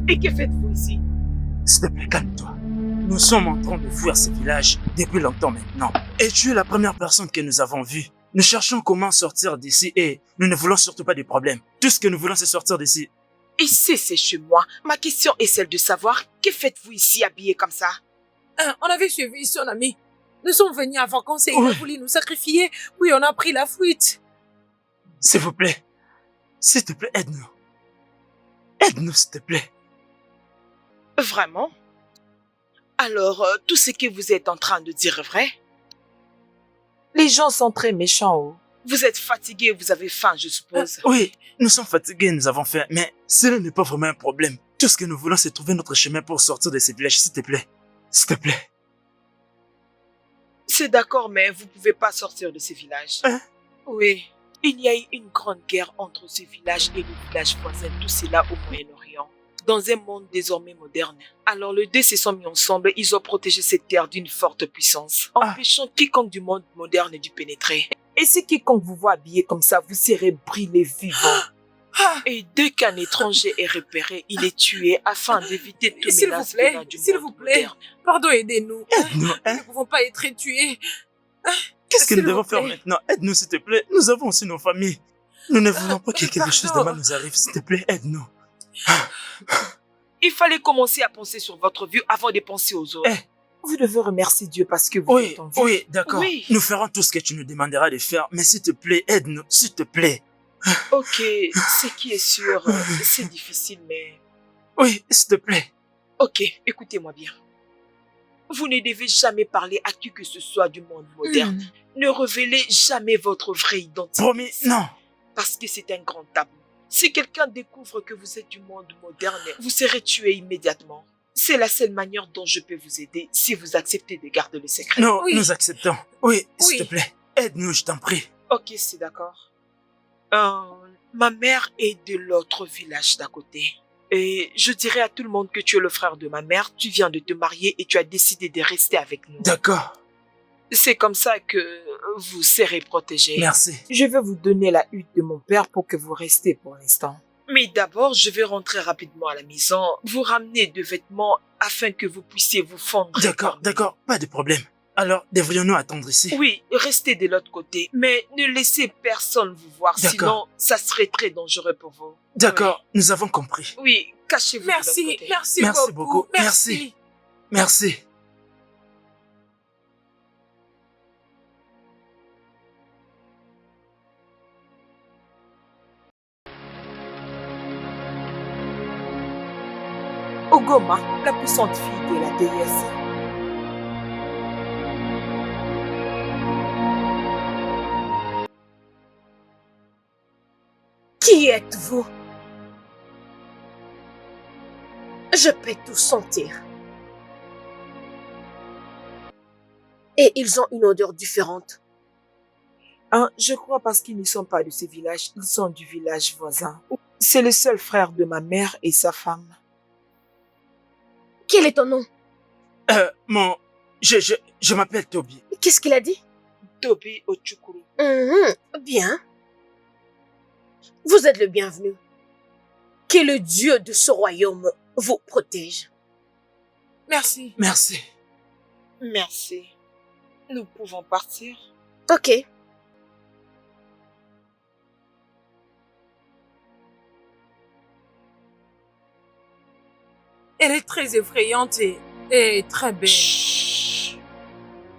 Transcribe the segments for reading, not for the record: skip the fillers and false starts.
Et que faites-vous ici? S'il te plaît, calme-toi. Nous sommes en train de fuir ce village depuis longtemps maintenant. Et tu es la première personne que nous avons vue. Nous cherchons comment sortir d'ici et nous ne voulons surtout pas de problème. Tout ce que nous voulons, c'est sortir d'ici. Ici, c'est chez moi. Ma question est celle de savoir, que faites-vous ici habillé comme ça? On avait suivi son ami. Nous sommes venus en vacances et il a voulu nous sacrifier. Puis on a pris la fuite. S'il vous plaît. S'il te plaît, aide-nous. Aide-nous, s'il te plaît. Vraiment? Alors, tout ce que vous êtes en train de dire est vrai? Les gens sont très méchants. Oh. Vous êtes fatigué, vous avez faim, je suppose. Oui, nous sommes fatigués, nous avons faim, mais cela n'est pas vraiment un problème. Tout ce que nous voulons, c'est trouver notre chemin pour sortir de ces villages, s'il te plaît. S'il te plaît. C'est d'accord, mais vous pouvez pas sortir de ces villages. Hein? Oui. Il y a eu une grande guerre entre ces villages et le village voisin, tout cela au Moyen-Orient. Dans un monde désormais moderne. Alors les deux se sont mis ensemble, ils ont protégé cette terre d'une forte puissance, empêchant quiconque du monde moderne d'y pénétrer. Et si quiconque vous voit habillé comme ça, vous serez brûlé vivant. Et dès qu'un étranger est repéré, il est tué afin d'éviter tout menace venant du monde moderne. Pardon, aidez-nous. Aide-nous, hein? Nous ne pouvons pas être tués. Qu'est-ce que nous devons faire maintenant? Aide-nous, s'il te plaît. Nous avons aussi nos familles. Nous ne voulons pas que quelque chose de mal nous arrive. S'il te plaît, aide-nous. Il fallait commencer à penser sur votre vie avant de penser aux autres. Vous devez remercier Dieu parce que vous êtes en vie. Oui, d'accord. Oui. Nous ferons tout ce que tu nous demanderas de faire, mais s'il te plaît, aide-nous, s'il te plaît. Ok, ce qui est sûr, c'est difficile, mais... Oui, s'il te plaît. Ok, écoutez-moi bien. Vous ne devez jamais parler à qui que ce soit du monde moderne. Ne révélez jamais votre vraie identité. Promis, non. Parce que c'est un grand tabou. Si quelqu'un découvre que vous êtes du monde moderne, vous serez tué immédiatement. C'est la seule manière dont je peux vous aider si vous acceptez de garder le secret. Non, nous acceptons. Oui, s'il te plaît. Aide-nous, je t'en prie. Ok, c'est d'accord. Ma mère est de l'autre village d'à côté. Et je dirais à tout le monde que tu es le frère de ma mère, tu viens de te marier et tu as décidé de rester avec nous. D'accord. C'est comme ça que vous serez protégés. Merci. Je vais vous donner la hutte de mon père pour que vous restez pour l'instant. Mais d'abord, je vais rentrer rapidement à la maison, vous ramener des vêtements afin que vous puissiez vous fondre. D'accord, d'accord, pas de problème. Alors, devrions-nous attendre ici? Oui, restez de l'autre côté, mais ne laissez personne vous voir, sinon ça serait très dangereux pour vous. D'accord, nous avons compris. Oui, cachez-vous de l'autre côté. Merci beaucoup. Merci. Merci. Ogoma, la puissante fille de la déesse. Qui êtes-vous? Je peux tout sentir. Et ils ont une odeur différente. Je crois parce qu'ils ne sont pas de ce village, ils sont du village voisin. C'est le seul frère de ma mère et sa femme. Quel est ton nom? Je m'appelle Toby. Qu'est-ce qu'il a dit? Toby Ochukuru. Bien. Vous êtes le bienvenu. Que le Dieu de ce royaume vous protège. Merci. Merci. Merci. Nous pouvons partir. Ok. Elle est très effrayante et très belle. Chut.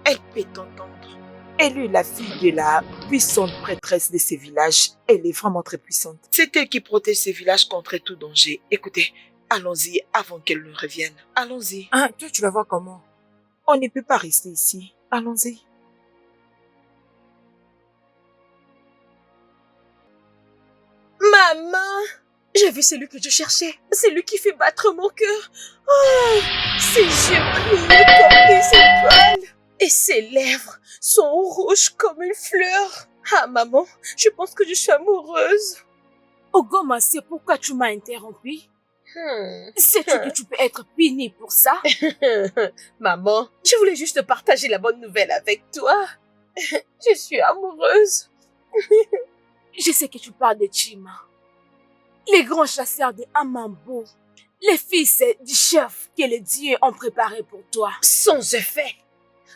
Elle peut t'entendre. Elle est la fille de la puissante prêtresse de ces villages. Elle est vraiment très puissante. C'est elle qui protège ces villages contre tout danger. Écoutez, allons-y avant qu'elle ne revienne. Allons-y. Toi, tu la vois comment? On ne peut pas rester ici. Allons-y. Maman! J'ai vu celui que je cherchais. C'est lui qui fait battre mon cœur. Oh, ses yeux brillent comme des étoiles. Et ses lèvres sont rouges comme une fleur. Ah, maman, je pense que je suis amoureuse. Ogoma, c'est pourquoi tu m'as interrompu? Sais-tu que tu peux être puni pour ça? Maman, je voulais juste partager la bonne nouvelle avec toi. Je suis amoureuse. Je sais que tu parles de Chima, les grands chasseurs de Amambo. Les fils du chef que les dieux ont préparé pour toi. Sans effet.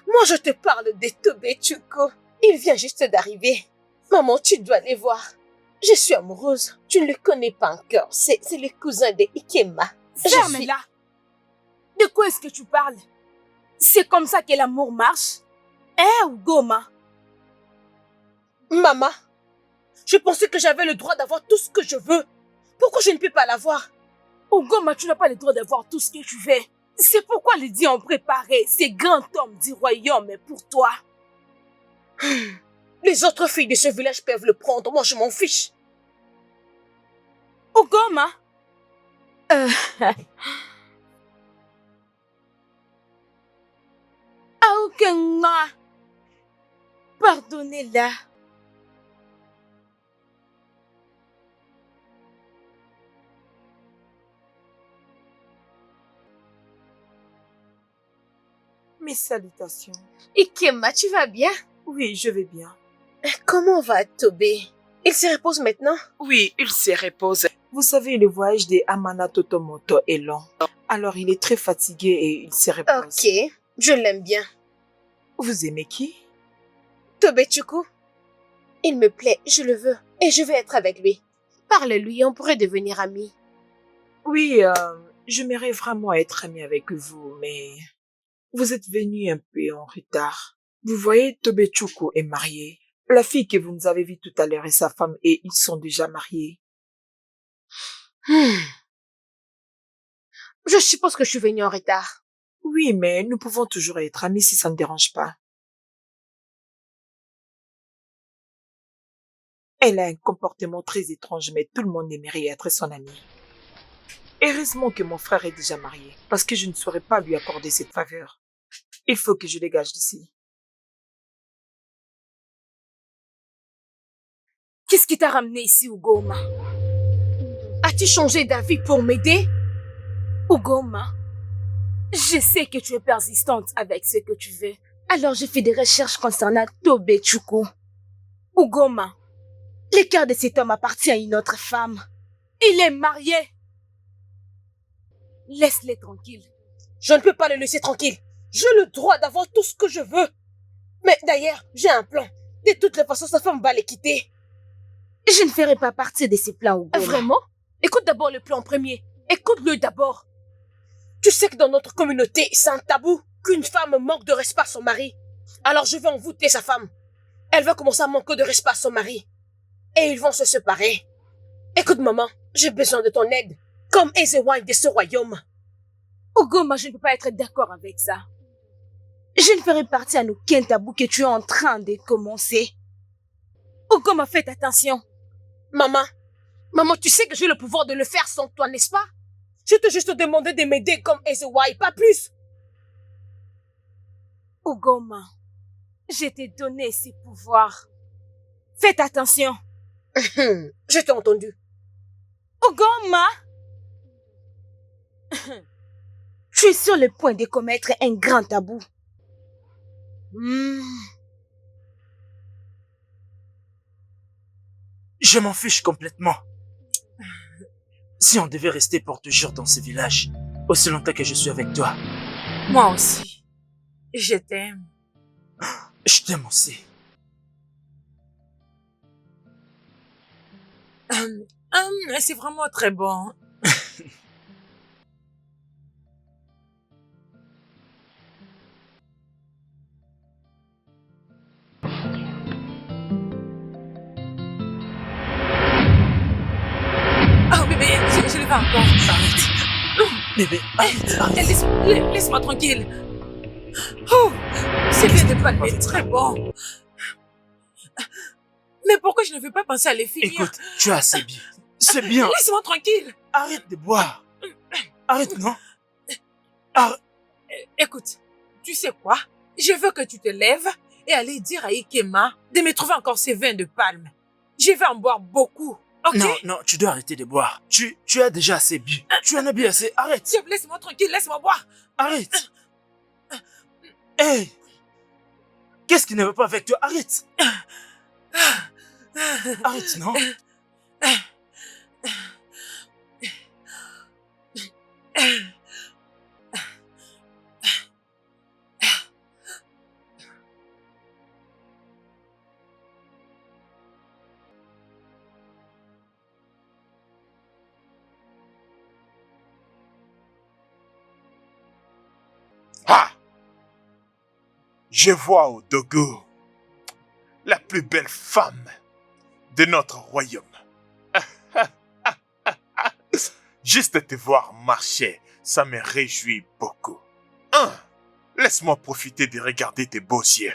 Moi, je te parle de Tobetchuko. Il vient juste d'arriver. Maman, tu dois les voir. Je suis amoureuse. Tu ne le connais pas encore. C'est le cousin de Ikema. Ferme-la. De quoi est-ce que tu parles? C'est comme ça que l'amour marche? Ugoma? Maman, je pensais que j'avais le droit d'avoir tout ce que je veux. Pourquoi je ne peux pas l'avoir? Ugoma, tu n'as pas le droit d'avoir tout ce que tu veux. C'est pourquoi les dieux ont préparé ces grands hommes du royaume pour toi. Les autres filles de ce village peuvent le prendre. Moi, je m'en fiche. Ugoma? Aokema, pardonnez-la. Mes salutations. Ikema, tu vas bien? Oui, je vais bien. Comment va Tobé? Il se repose maintenant? Oui, il se repose. Vous savez, le voyage de Amana Totomoto est long. Alors, il est très fatigué et il se repose. Ok, je l'aime bien. Vous aimez qui? Tobetchuko. Il me plaît, je le veux. Et je vais être avec lui. Parle-lui, on pourrait devenir amis. Oui, j'aimerais vraiment être amie avec vous, mais vous êtes venu un peu en retard. Vous voyez, Tobetchuko est marié. La fille que vous nous avez vue tout à l'heure est sa femme et ils sont déjà mariés. Je suppose que je suis venue en retard. Oui, mais nous pouvons toujours être amis si ça ne dérange pas. Elle a un comportement très étrange, mais tout le monde aimerait être son amie. Heureusement que mon frère est déjà marié, parce que je ne saurais pas lui accorder cette faveur. Il faut que je dégage d'ici. Qu'est-ce qui t'a ramené ici, Ugoma? As-tu changé d'avis pour m'aider? Ugoma, je sais que tu es persistante avec ce que tu veux. Alors je fais des recherches concernant Tobetchuko. Ugoma, le cœur de cet homme appartient à une autre femme. Il est marié. Laisse-les tranquille. Je ne peux pas le laisser tranquille. J'ai le droit d'avoir tout ce que je veux. Mais d'ailleurs, j'ai un plan. De toutes les façons, sa femme va les quitter. Je ne ferai pas partie de ces plans, Ugoma. Vraiment? Écoute d'abord le plan en premier. Écoute-le d'abord. Tu sais que dans notre communauté, c'est un tabou qu'une femme manque de respect à son mari. Alors je vais envoûter sa femme. Elle va commencer à manquer de respect à son mari. Et ils vont se séparer. Écoute maman, j'ai besoin de ton aide. Comme Ezewine de ce royaume. Ugoma, je ne peux pas être d'accord avec ça. Je ne ferai partie à aucun tabou que tu es en train de commencer. Ugoma, faites attention. Maman, tu sais que j'ai le pouvoir de le faire sans toi, n'est-ce pas? Je t'ai juste demandé de m'aider comme Ezewine, pas plus. Ugoma, je t'ai donné ces pouvoirs. Faites attention. Je t'ai entendu. Ugoma, tu es sur le point de commettre un grand tabou. Je m'en fiche complètement. Si on devait rester pour toujours dans ce village, aussi longtemps que je suis avec toi. Moi aussi. Je t'aime. Je t'aime aussi. C'est vraiment très bon. Oh bébé, je le fais encore. Arrête. Bébé, arrête. Laisse-moi tranquille. Oh, c'est bien de palme est très bon. Mais pourquoi je ne veux pas penser à les finir? Écoute, tu as assez bu. C'est bien. Laisse-moi tranquille. Arrête de boire. Arrête, non? Écoute, tu sais quoi? Je veux que tu te lèves et aller dire à Ikema de me trouver encore ces vins de palme. Je vais en boire beaucoup, ok? Non, tu dois arrêter de boire. Tu as déjà assez bu. Tu en as bu assez. Arrête. Laisse-moi tranquille, laisse-moi boire. Arrête. Hey! Qu'est-ce qui ne va pas avec toi? Arrête. Arrête, non? Ah! Je vois au Dogo la plus belle femme de notre royaume. Juste te voir marcher, ça me réjouit beaucoup. Laisse-moi profiter de regarder tes beaux yeux.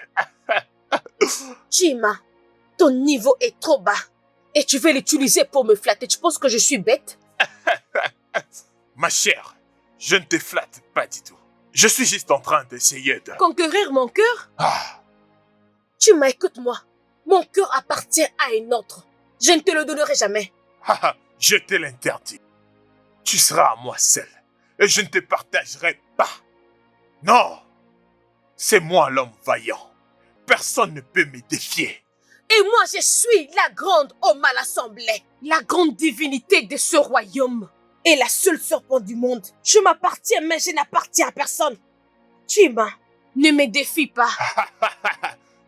Chima, ton niveau est trop bas. Et tu veux l'utiliser pour me flatter. Tu penses que je suis bête? Ma chère, je ne te flatte pas du tout. Je suis juste en train d'essayer de... Conquérir mon cœur? Ah, Chima, écoute-moi. Mon cœur appartient à un autre. Je ne te le donnerai jamais. je te l'interdis. Tu seras à moi seul et je ne te partagerai pas. Non, c'est moi l'homme vaillant. Personne ne peut me défier. Et moi, je suis la grande homme à l'assemblée. La grande divinité de ce royaume. Et la seule serpent du monde. Je m'appartiens, mais je n'appartiens à personne. Chima, ne me défie pas.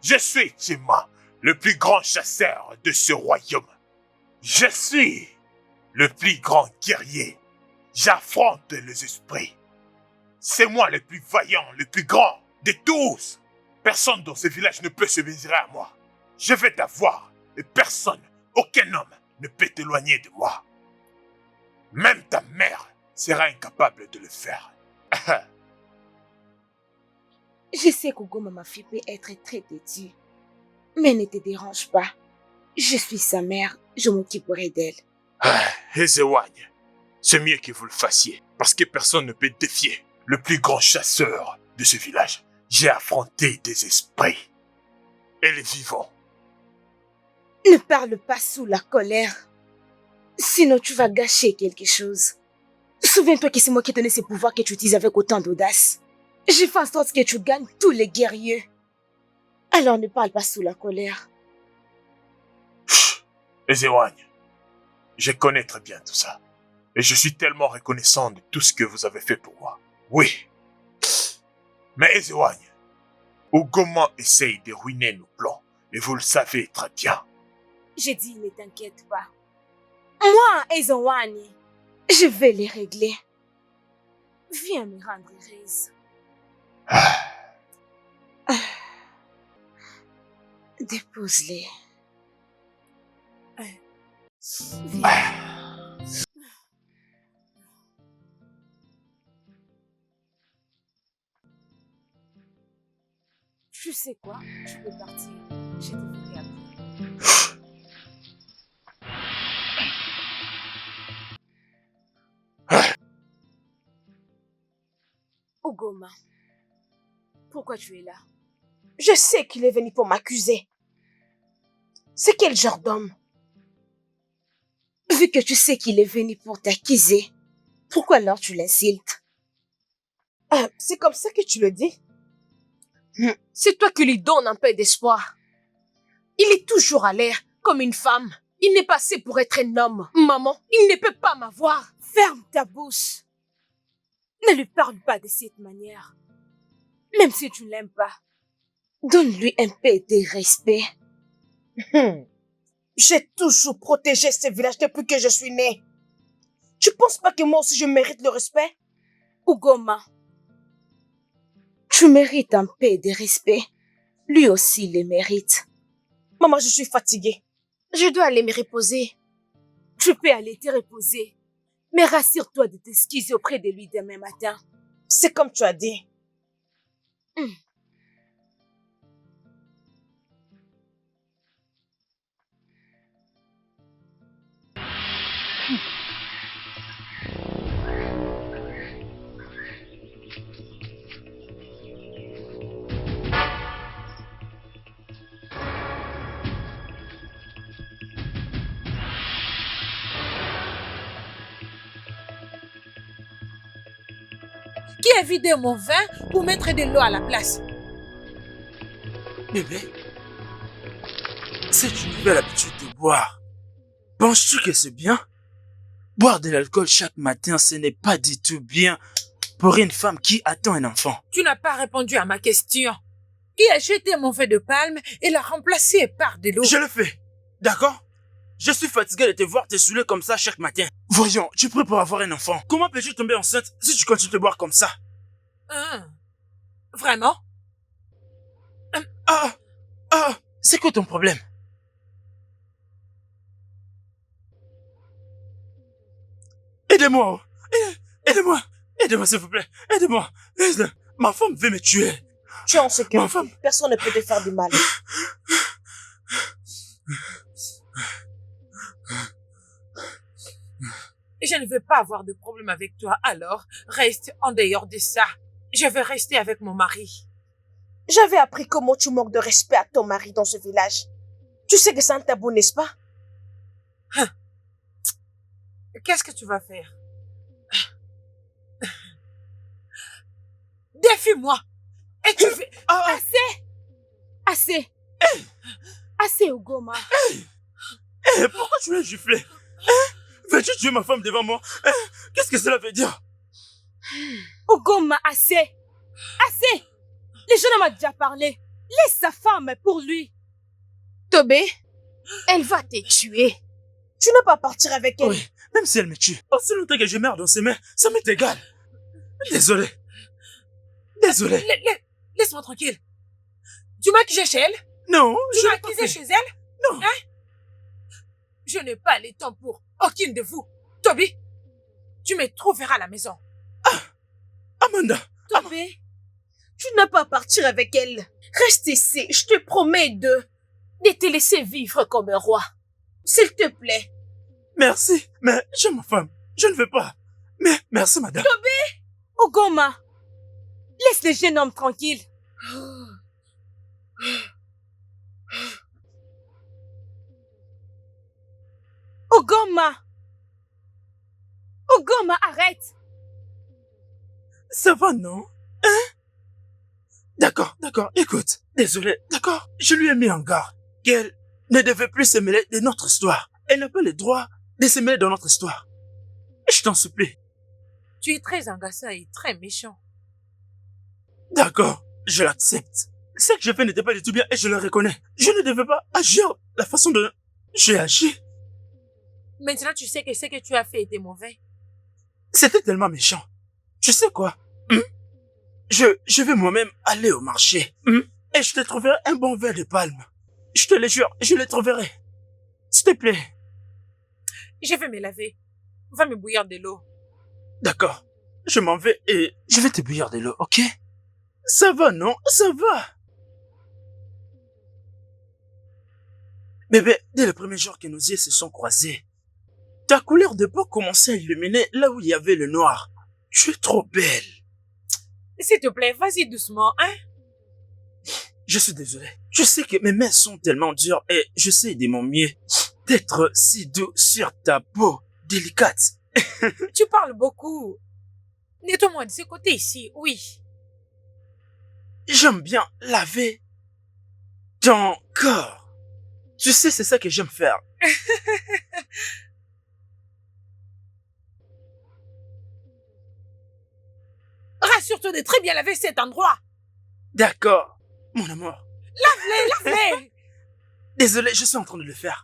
Je suis Chima, le plus grand chasseur de ce royaume. Je suis le plus grand guerrier. J'affronte les esprits. C'est moi le plus vaillant, le plus grand de tous. Personne dans ce village ne peut se mesurer à moi. Je vais t'avoir et personne, aucun homme ne peut t'éloigner de moi. Même ta mère sera incapable de le faire. Je sais qu'Ugoma, ma fille, peut être très têtue. Mais ne te dérange pas. Je suis sa mère, je m'occuperai d'elle. Ezewagne, c'est mieux que vous le fassiez, parce que personne ne peut défier le plus grand chasseur de ce village. J'ai affronté des esprits et les vivants. Ne parle pas sous la colère. Sinon, tu vas gâcher quelque chose. Souviens-toi que c'est moi qui te donné ces pouvoirs que tu utilises avec autant d'audace. J'ai fait en sorte que tu gagnes tous les guerriers. Alors ne parle pas sous la colère. Chut, Ezewagne, je connais très bien tout ça. Et je suis tellement reconnaissant de tout ce que vous avez fait pour moi. Oui. Mais Ezewagne, Ugoma essaye de ruiner nos plans. Et vous le savez très bien. J'ai dit, ne t'inquiète pas. Moi, Ezewani, je vais les régler. Viens me rendre heureuse. Dépose-les. Viens. Tu sais quoi? Tu peux partir. Je te verrai après. Ugoma, pourquoi tu es là? Je sais qu'il est venu pour m'accuser. C'est quel genre d'homme? Vu que tu sais qu'il est venu pour t'accuser, pourquoi alors tu l'insultes? C'est comme ça que tu le dis? C'est toi qui lui donnes un peu d'espoir. Il est toujours à l'air comme une femme. Il n'est pas assez pour être un homme. Maman, il ne peut pas m'avoir. Ferme ta bouche. Ne lui parle pas de cette manière. Même si tu ne l'aimes pas. Donne-lui un peu de respect. J'ai toujours protégé ce village depuis que je suis née. Tu penses pas que moi aussi je mérite le respect? Ugoma, tu mérites un peu de respect. Lui aussi le mérite. Maman, je suis fatiguée. Je dois aller me reposer. Tu peux aller te reposer. Mais rassure-toi de t'excuser auprès de lui demain matin. C'est comme tu as dit. Qui a vidé mon vin pour mettre de l'eau à la place? Bébé, c'est une nouvelle habitude de boire. Penses-tu que c'est bien? Boire de l'alcool chaque matin, ce n'est pas du tout bien pour une femme qui attend un enfant. Tu n'as pas répondu à ma question. Qui a jeté mon feu de palme et l'a remplacé par de l'eau? Je le fais, d'accord? Je suis fatigué de te voir te saouler comme ça chaque matin. Voyons, tu es prêt pour avoir un enfant. Comment peux-tu tomber enceinte si tu continues de boire comme ça? Vraiment? C'est quoi ton problème? Aidez-moi, aidez-moi s'il vous plaît, aidez-moi. Ma femme veut me tuer. Tu es en sécurité. Ma femme. Personne ne peut te faire du mal. Je ne veux pas avoir de problème avec toi, alors reste en dehors de ça. Je veux rester avec mon mari. J'avais appris comment tu manques de respect à ton mari dans ce village. Tu sais que c'est un tabou, n'est-ce pas? Qu'est-ce que tu vas faire? Défie-moi! Et tu fais... Assez! Assez, Ugoma. Pourquoi tu l'as giflé? Veux-tu tuer ma femme devant moi? Qu'est-ce que cela veut dire? Ugoma, assez! Assez! Le jeune homme a déjà parlé. Laisse sa femme pour lui. Tobé, elle va te tuer. Tu n'as pas partir avec elle. Oui, même si elle me tue. Aussi longtemps que je meurs dans ses mains, ça m'est égal. Désolé. Laisse-moi tranquille. Tu m'as accusé chez elle? Non, Tu je m'as l'ai pas accusé fait. chez elle? Non. Je n'ai pas le temps pour aucune de vous. Toby, tu me trouveras à la maison. Amanda. Tobé, tu n'as pas partir avec elle. Reste ici, je te promets de te laisser vivre comme un roi. S'il te plaît. Merci, mais j'aime ma femme. Je ne veux pas. Mais merci, madame. Ugoma, laisse le jeune homme tranquille. Ugoma, arrête. Ça va, non? D'accord, écoute. Désolé, d'accord. Je lui ai mis en garde qu'elle ne devait plus se mêler de notre histoire. Elle n'a pas le droit de se mêler dans notre histoire. Je t'en supplie. Tu es très agaçant et très méchant. D'accord, je l'accepte. Ce que j'ai fait n'était pas du tout bien et je le reconnais. Je ne devais pas agir la façon dont j'ai agi. Maintenant, tu sais que ce que tu as fait était mauvais. C'était tellement méchant. Tu sais quoi? Je vais moi-même aller au marché. Et je te trouverai un bon verre de palme. Je te le jure, je le trouverai. S'il te plaît. Je vais me laver. Va me bouillir de l'eau. D'accord. Je m'en vais et je vais te bouillir de l'eau, ok? Ça va, non? Ça va. Bébé, dès le premier jour que nos yeux se sont croisés, ta couleur de peau commençait à illuminer là où il y avait le noir. Tu es trop belle. S'il te plaît, vas-y doucement, hein? Je suis désolé. Je sais que mes mains sont tellement dures et j'essaie de mon mieux d'être si doux sur ta peau délicate. Tu parles beaucoup. Nettoie-moi de ce côté ici, oui. J'aime bien laver ton corps. Tu sais, c'est ça que j'aime faire. Rassure-toi de très bien laver cet endroit. D'accord, mon amour. Lave-les. Désolé, je suis en train de le faire.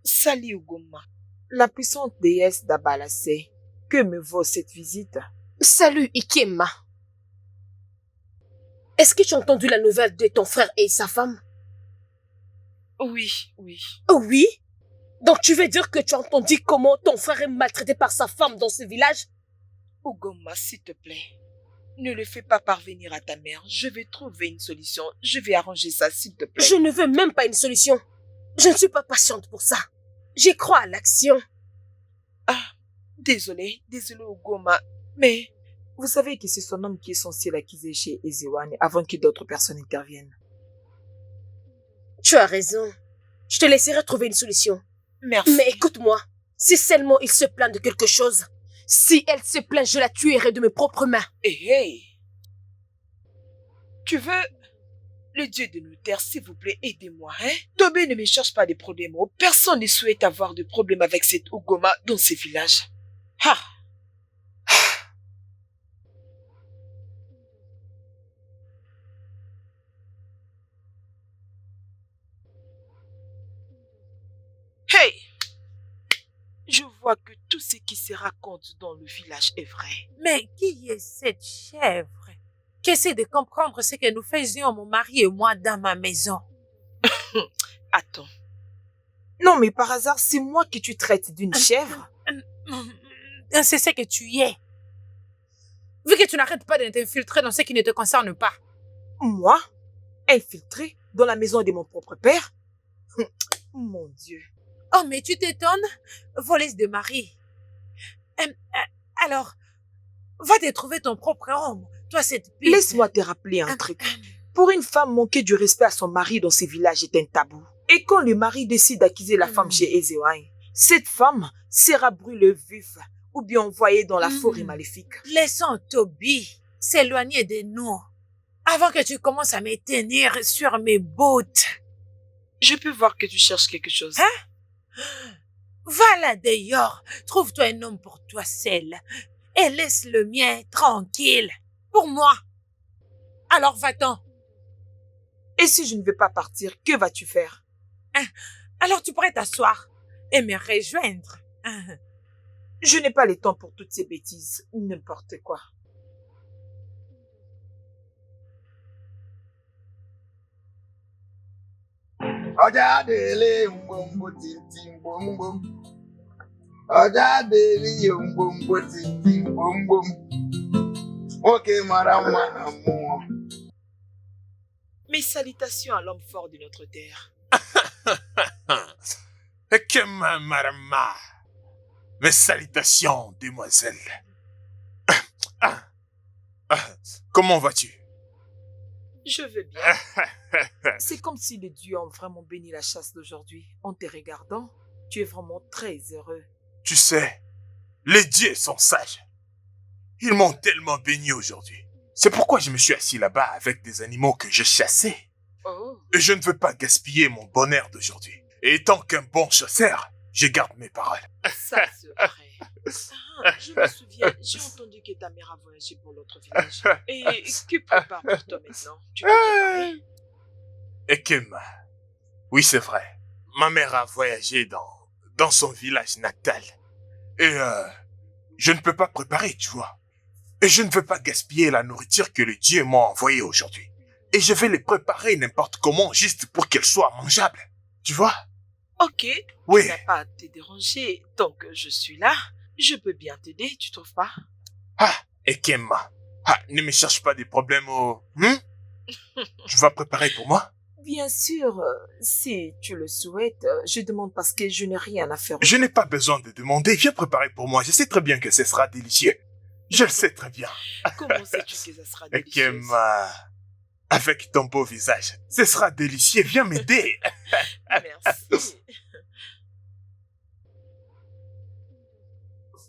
Salut Ugoma. La puissante déesse d'Abalacé, que me vaut cette visite? Salut, Ikema. Est-ce que tu as entendu la nouvelle de ton frère et sa femme? Oui. Oh oui? Donc tu veux dire que tu as entendu comment ton frère est maltraité par sa femme dans ce village? Ugoma, s'il te plaît, ne le fais pas parvenir à ta mère. Je vais trouver une solution. Je vais arranger ça, s'il te plaît. Je ne veux même pas une solution. Je ne suis pas patiente pour ça. J'y crois à l'action. Désolé Ugoma, mais vous savez que c'est son homme qui est censé l'accuser chez Ezewan avant que d'autres personnes interviennent. Tu as raison. Je te laisserai trouver une solution. Merci. Mais écoute-moi, si seulement il se plaint de quelque chose, si elle se plaint, je la tuerai de mes propres mains. Hey. Tu veux Le dieu de nos terres, s'il vous plaît, aidez-moi, hein? Tobé ne me cherche pas des problèmes. Oh, personne ne souhaite avoir de problème avec cette Ugoma dans ces villages. Ah! Hey! Je vois que tout ce qui se raconte dans le village est vrai. Mais qui est cette chèvre qui essaie de comprendre ce que nous faisions, mon mari et moi, dans ma maison? Attends. Non, mais par hasard, c'est moi que tu traites d'une chèvre? C'est ce que tu es. Vu que tu n'arrêtes pas de t'infiltrer dans ce qui ne te concerne pas. Moi? Infiltrée dans la maison de mon propre père? Mon Dieu. Oh, mais tu t'étonnes? Voleuse de mari. Alors, va te trouver ton propre homme. Toi, cette pute. Laisse-moi te rappeler un truc. Pour une femme, manquer du respect à son mari dans ces villages est un tabou. Et quand le mari décide d'acquiser la femme chez Ezewai, cette femme sera brûlée vif ou bien envoyée dans la forêt maléfique. Laissons Toby s'éloigner de nous avant que tu commences à me tenir sur mes bottes. Je peux voir que tu cherches quelque chose. Hein? Va là d'ailleurs, trouve-toi un homme pour toi seul et laisse le mien tranquille pour moi. Alors va-t'en. Et si je ne veux pas partir, que vas-tu faire? Alors tu pourrais t'asseoir et me rejoindre. Je n'ai pas le temps pour toutes ces bêtises, n'importe quoi. Ọjà délé ngbòǹgbò tìǹtì ngbòǹgbòm. Ọjà délé ngbòǹgbò tìǹtì ngbòǹgbòm. Nwoke mara mma na mmụọ. Mes salutations à l'homme fort de notre terre. Ekema Marama. Mes salutations, demoiselle. Comment vas-tu? Je veux bien. C'est comme si les dieux ont vraiment béni la chasse d'aujourd'hui. En te regardant, tu es vraiment très heureux. Tu sais, les dieux sont sages. Ils m'ont tellement béni aujourd'hui. C'est pourquoi je me suis assis là-bas avec des animaux que je chassais. Oh. Et je ne veux pas gaspiller mon bonheur d'aujourd'hui. Et étant qu'un bon chasseur, je garde mes paroles. Ça, c'est vrai. Je me souviens, j'ai entendu que ta mère a voyagé pour l'autre village. Et que prépare pour toi maintenant? Tu peux préparer? Ekem, oui c'est vrai. Ma mère a voyagé dans son village natal. Et je ne peux pas préparer, tu vois. Et je ne veux pas gaspiller la nourriture que les dieux m'ont envoyée aujourd'hui. Et je vais les préparer n'importe comment, juste pour qu'elles soient mangeables. Tu vois? Ok. Oui. Tu n'as pas à te déranger. Tant que je suis là, je peux bien t'aider, tu trouves pas? Ah, Ekema. Ah, ne me cherche pas des problèmes Tu vas préparer pour moi? Bien sûr, si tu le souhaites, je demande parce que je n'ai rien à faire. Je n'ai pas besoin de demander, viens préparer pour moi. Je sais très bien que ce sera délicieux. Je le sais très bien. Comment sais-tu que ça sera délicieux? Ekema, avec ton beau visage, ce sera délicieux. Viens m'aider. Merci.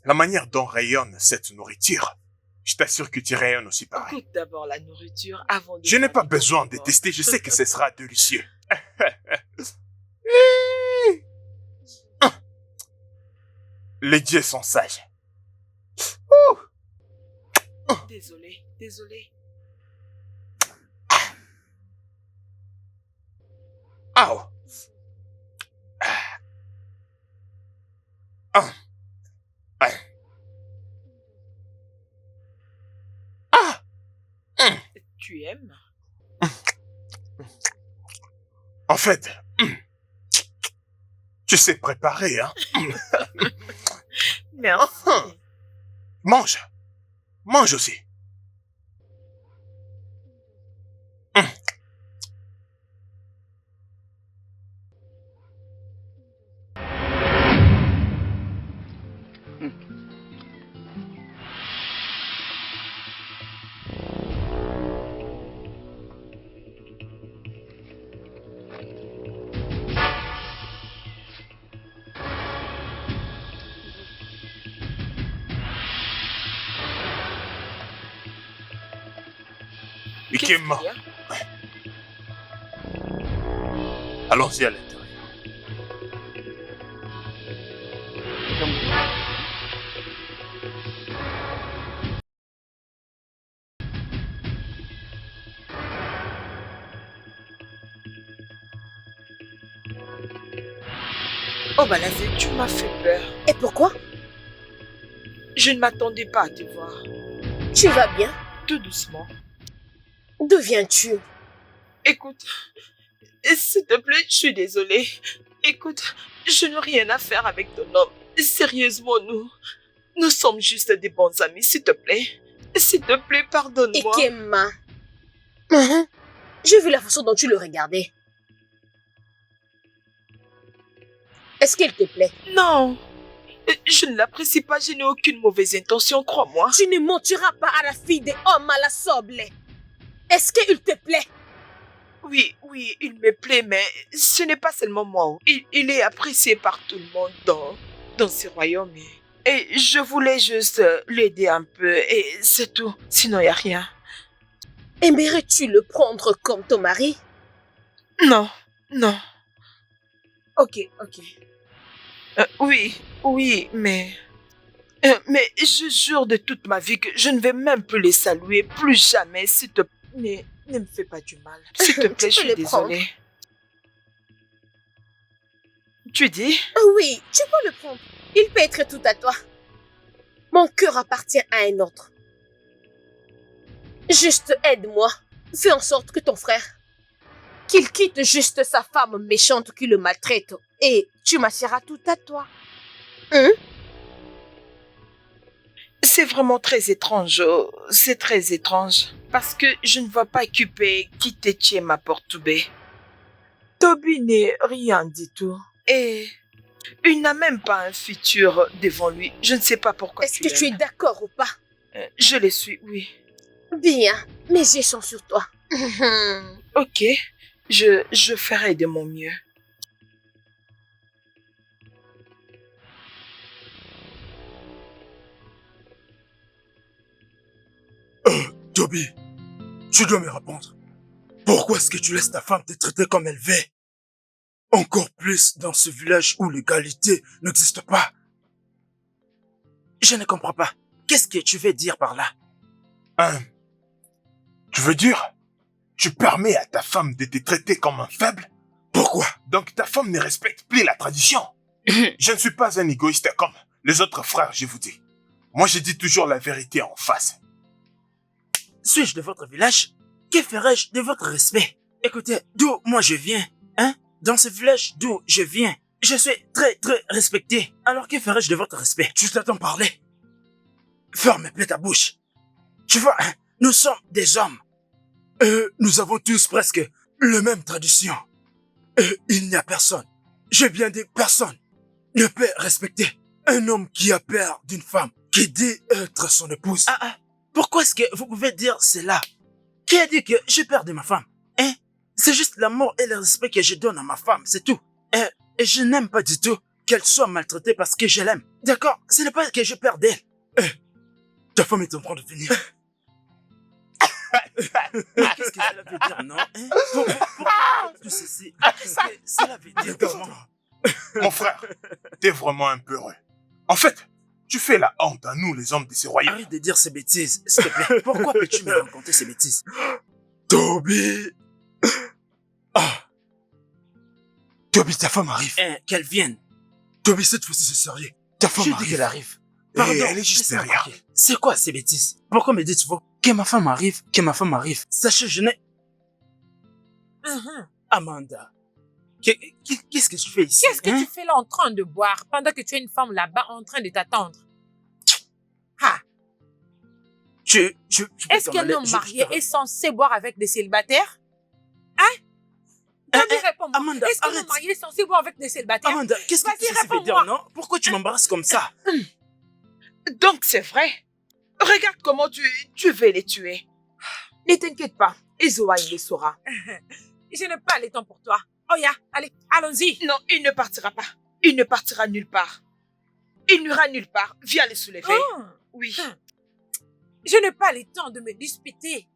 La manière dont rayonne cette nourriture, je t'assure que tu rayonnes aussi pareil. Goûte d'abord la nourriture avant de... Je n'ai pas besoin de tester, je sais que ce sera délicieux. Les dieux sont sages. Désolé, désolé. Oh. Ah. Ah. Ah. Tu aimes? En fait, tu sais préparer, hein? Merci. Mange. Mange aussi. Qu'est-ce qu'il Ikema. y a? Allons-y à l'intérieur. Oh Balazé, tu m'as fait peur. Et pourquoi? Je ne m'attendais pas à te voir. Tu vas bien? Tout doucement. D'où viens-tu? Écoute, s'il te plaît, je suis désolée. Écoute, je n'ai rien à faire avec ton homme. Sérieusement, nous sommes juste des bons amis, s'il te plaît. S'il te plaît, pardonne-moi. Ikema. J'ai vu la façon dont tu le regardais. Est-ce qu'il te plaît? Non, je ne l'apprécie pas, je n'ai aucune mauvaise intention, crois-moi. Tu ne mentiras pas à la fille des hommes à la soble. Est-ce qu'il te plaît? Oui, il me plaît, mais ce n'est pas seulement moi. Il est apprécié par tout le monde dans ce royaume. Et je voulais juste l'aider un peu, et c'est tout. Sinon, il n'y a rien. Aimerais-tu le prendre comme ton mari? Non. Ok. Oui, mais je jure de toute ma vie que je ne vais même plus les saluer, plus jamais. S'il te plaît, ne me fais pas du mal. S'il te plaît, je suis désolée. Tu dis? Oui, tu peux le prendre. Il peut être tout à toi. Mon cœur appartient à un autre. Juste aide-moi. Fais en sorte que ton frère, qu'il quitte juste sa femme méchante qui le maltraite et tu m'assieras tout à toi. C'est vraiment très étrange. C'est très étrange. Parce que je ne vois pas Cupé quitter Chiema Portube. Toby n'est rien du tout. Et il n'a même pas un futur devant lui. Je ne sais pas pourquoi Est-ce que tu es l'aimes. d'accord ou pas? Je le suis, oui. Bien, mes yeux sont sur toi. Ok, je ferai de mon mieux. Toby, tu dois me répondre. Pourquoi est-ce que tu laisses ta femme te traiter comme elle veut? Encore plus dans ce village où l'égalité n'existe pas. Je ne comprends pas. Qu'est-ce que tu veux dire par là? Tu veux dire, tu permets à ta femme de te traiter comme un faible? Pourquoi? Donc ta femme ne respecte plus la tradition. Je ne suis pas un égoïste comme les autres frères, je vous dis. Moi, je dis toujours la vérité en face. Suis-je de votre village? Que ferais-je de votre respect? Écoutez, d'où moi je viens, dans ce village d'où je viens, je suis très respecté. Alors que ferais-je de votre respect? Tu t'attends parler? Ferme bien ta bouche. Tu vois, nous sommes des hommes. Nous avons tous presque la même tradition. Il n'y a personne, je bien dit personne, ne peut respecter un homme qui a peur d'une femme, qui dit être son épouse. Pourquoi est-ce que vous pouvez dire cela? Qui a dit que j'ai peur de ma femme? C'est juste l'amour et le respect que je donne à ma femme, c'est tout. Et je n'aime pas du tout qu'elle soit maltraitée parce que je l'aime. D'accord? Ce n'est pas que j'ai peur d'elle. Ta femme est en train de venir. Qu'est-ce que cela veut dire, non? Pourquoi tout ceci? Qu'est-ce que cela veut dire, comment? Mon frère, t'es vraiment un peu heureux. En fait, tu fais la honte à nous, les hommes de ce royaume. Arrête de dire ces bêtises, s'il te plaît. Pourquoi peux-tu me raconter ces bêtises? Toby! Toby, ta femme arrive. Qu'elle vienne. Toby, cette fois-ci, c'est sérieux. Ta femme arrive. Qu'elle arrive. Pardon, elle est juste laisse-moi derrière. tranquille. C'est quoi ces bêtises? Pourquoi me dites-vous que ma femme arrive, que ma femme arrive? Sachez, je n'ai... Amanda, qu'est-ce que tu fais ici? Qu'est-ce que tu fais là en train de boire pendant que tu as une femme là-bas en train de t'attendre? Tu peux Est-ce t'en qu'un aller, homme je marié te- est censé boire avec des célibataires? Vas-y, réponds-moi. Amanda, Est-ce qu'un homme arrête. marié est censé boire avec des célibataires? Amanda, qu'est-ce que Vas-y, tu veux dire, réponds-moi. non? Pourquoi tu m'embarrasses comme ça? Donc c'est vrai. Regarde comment tu veux les tuer. Ne t'inquiète pas, Izoa il le saura. Je n'ai pas le temps pour toi. Oh ya, allez, allons-y. Non, il ne partira pas. Il ne partira nulle part. Il n'ira nulle part. Viens le soulever. Oui. Je n'ai pas le temps de me disputer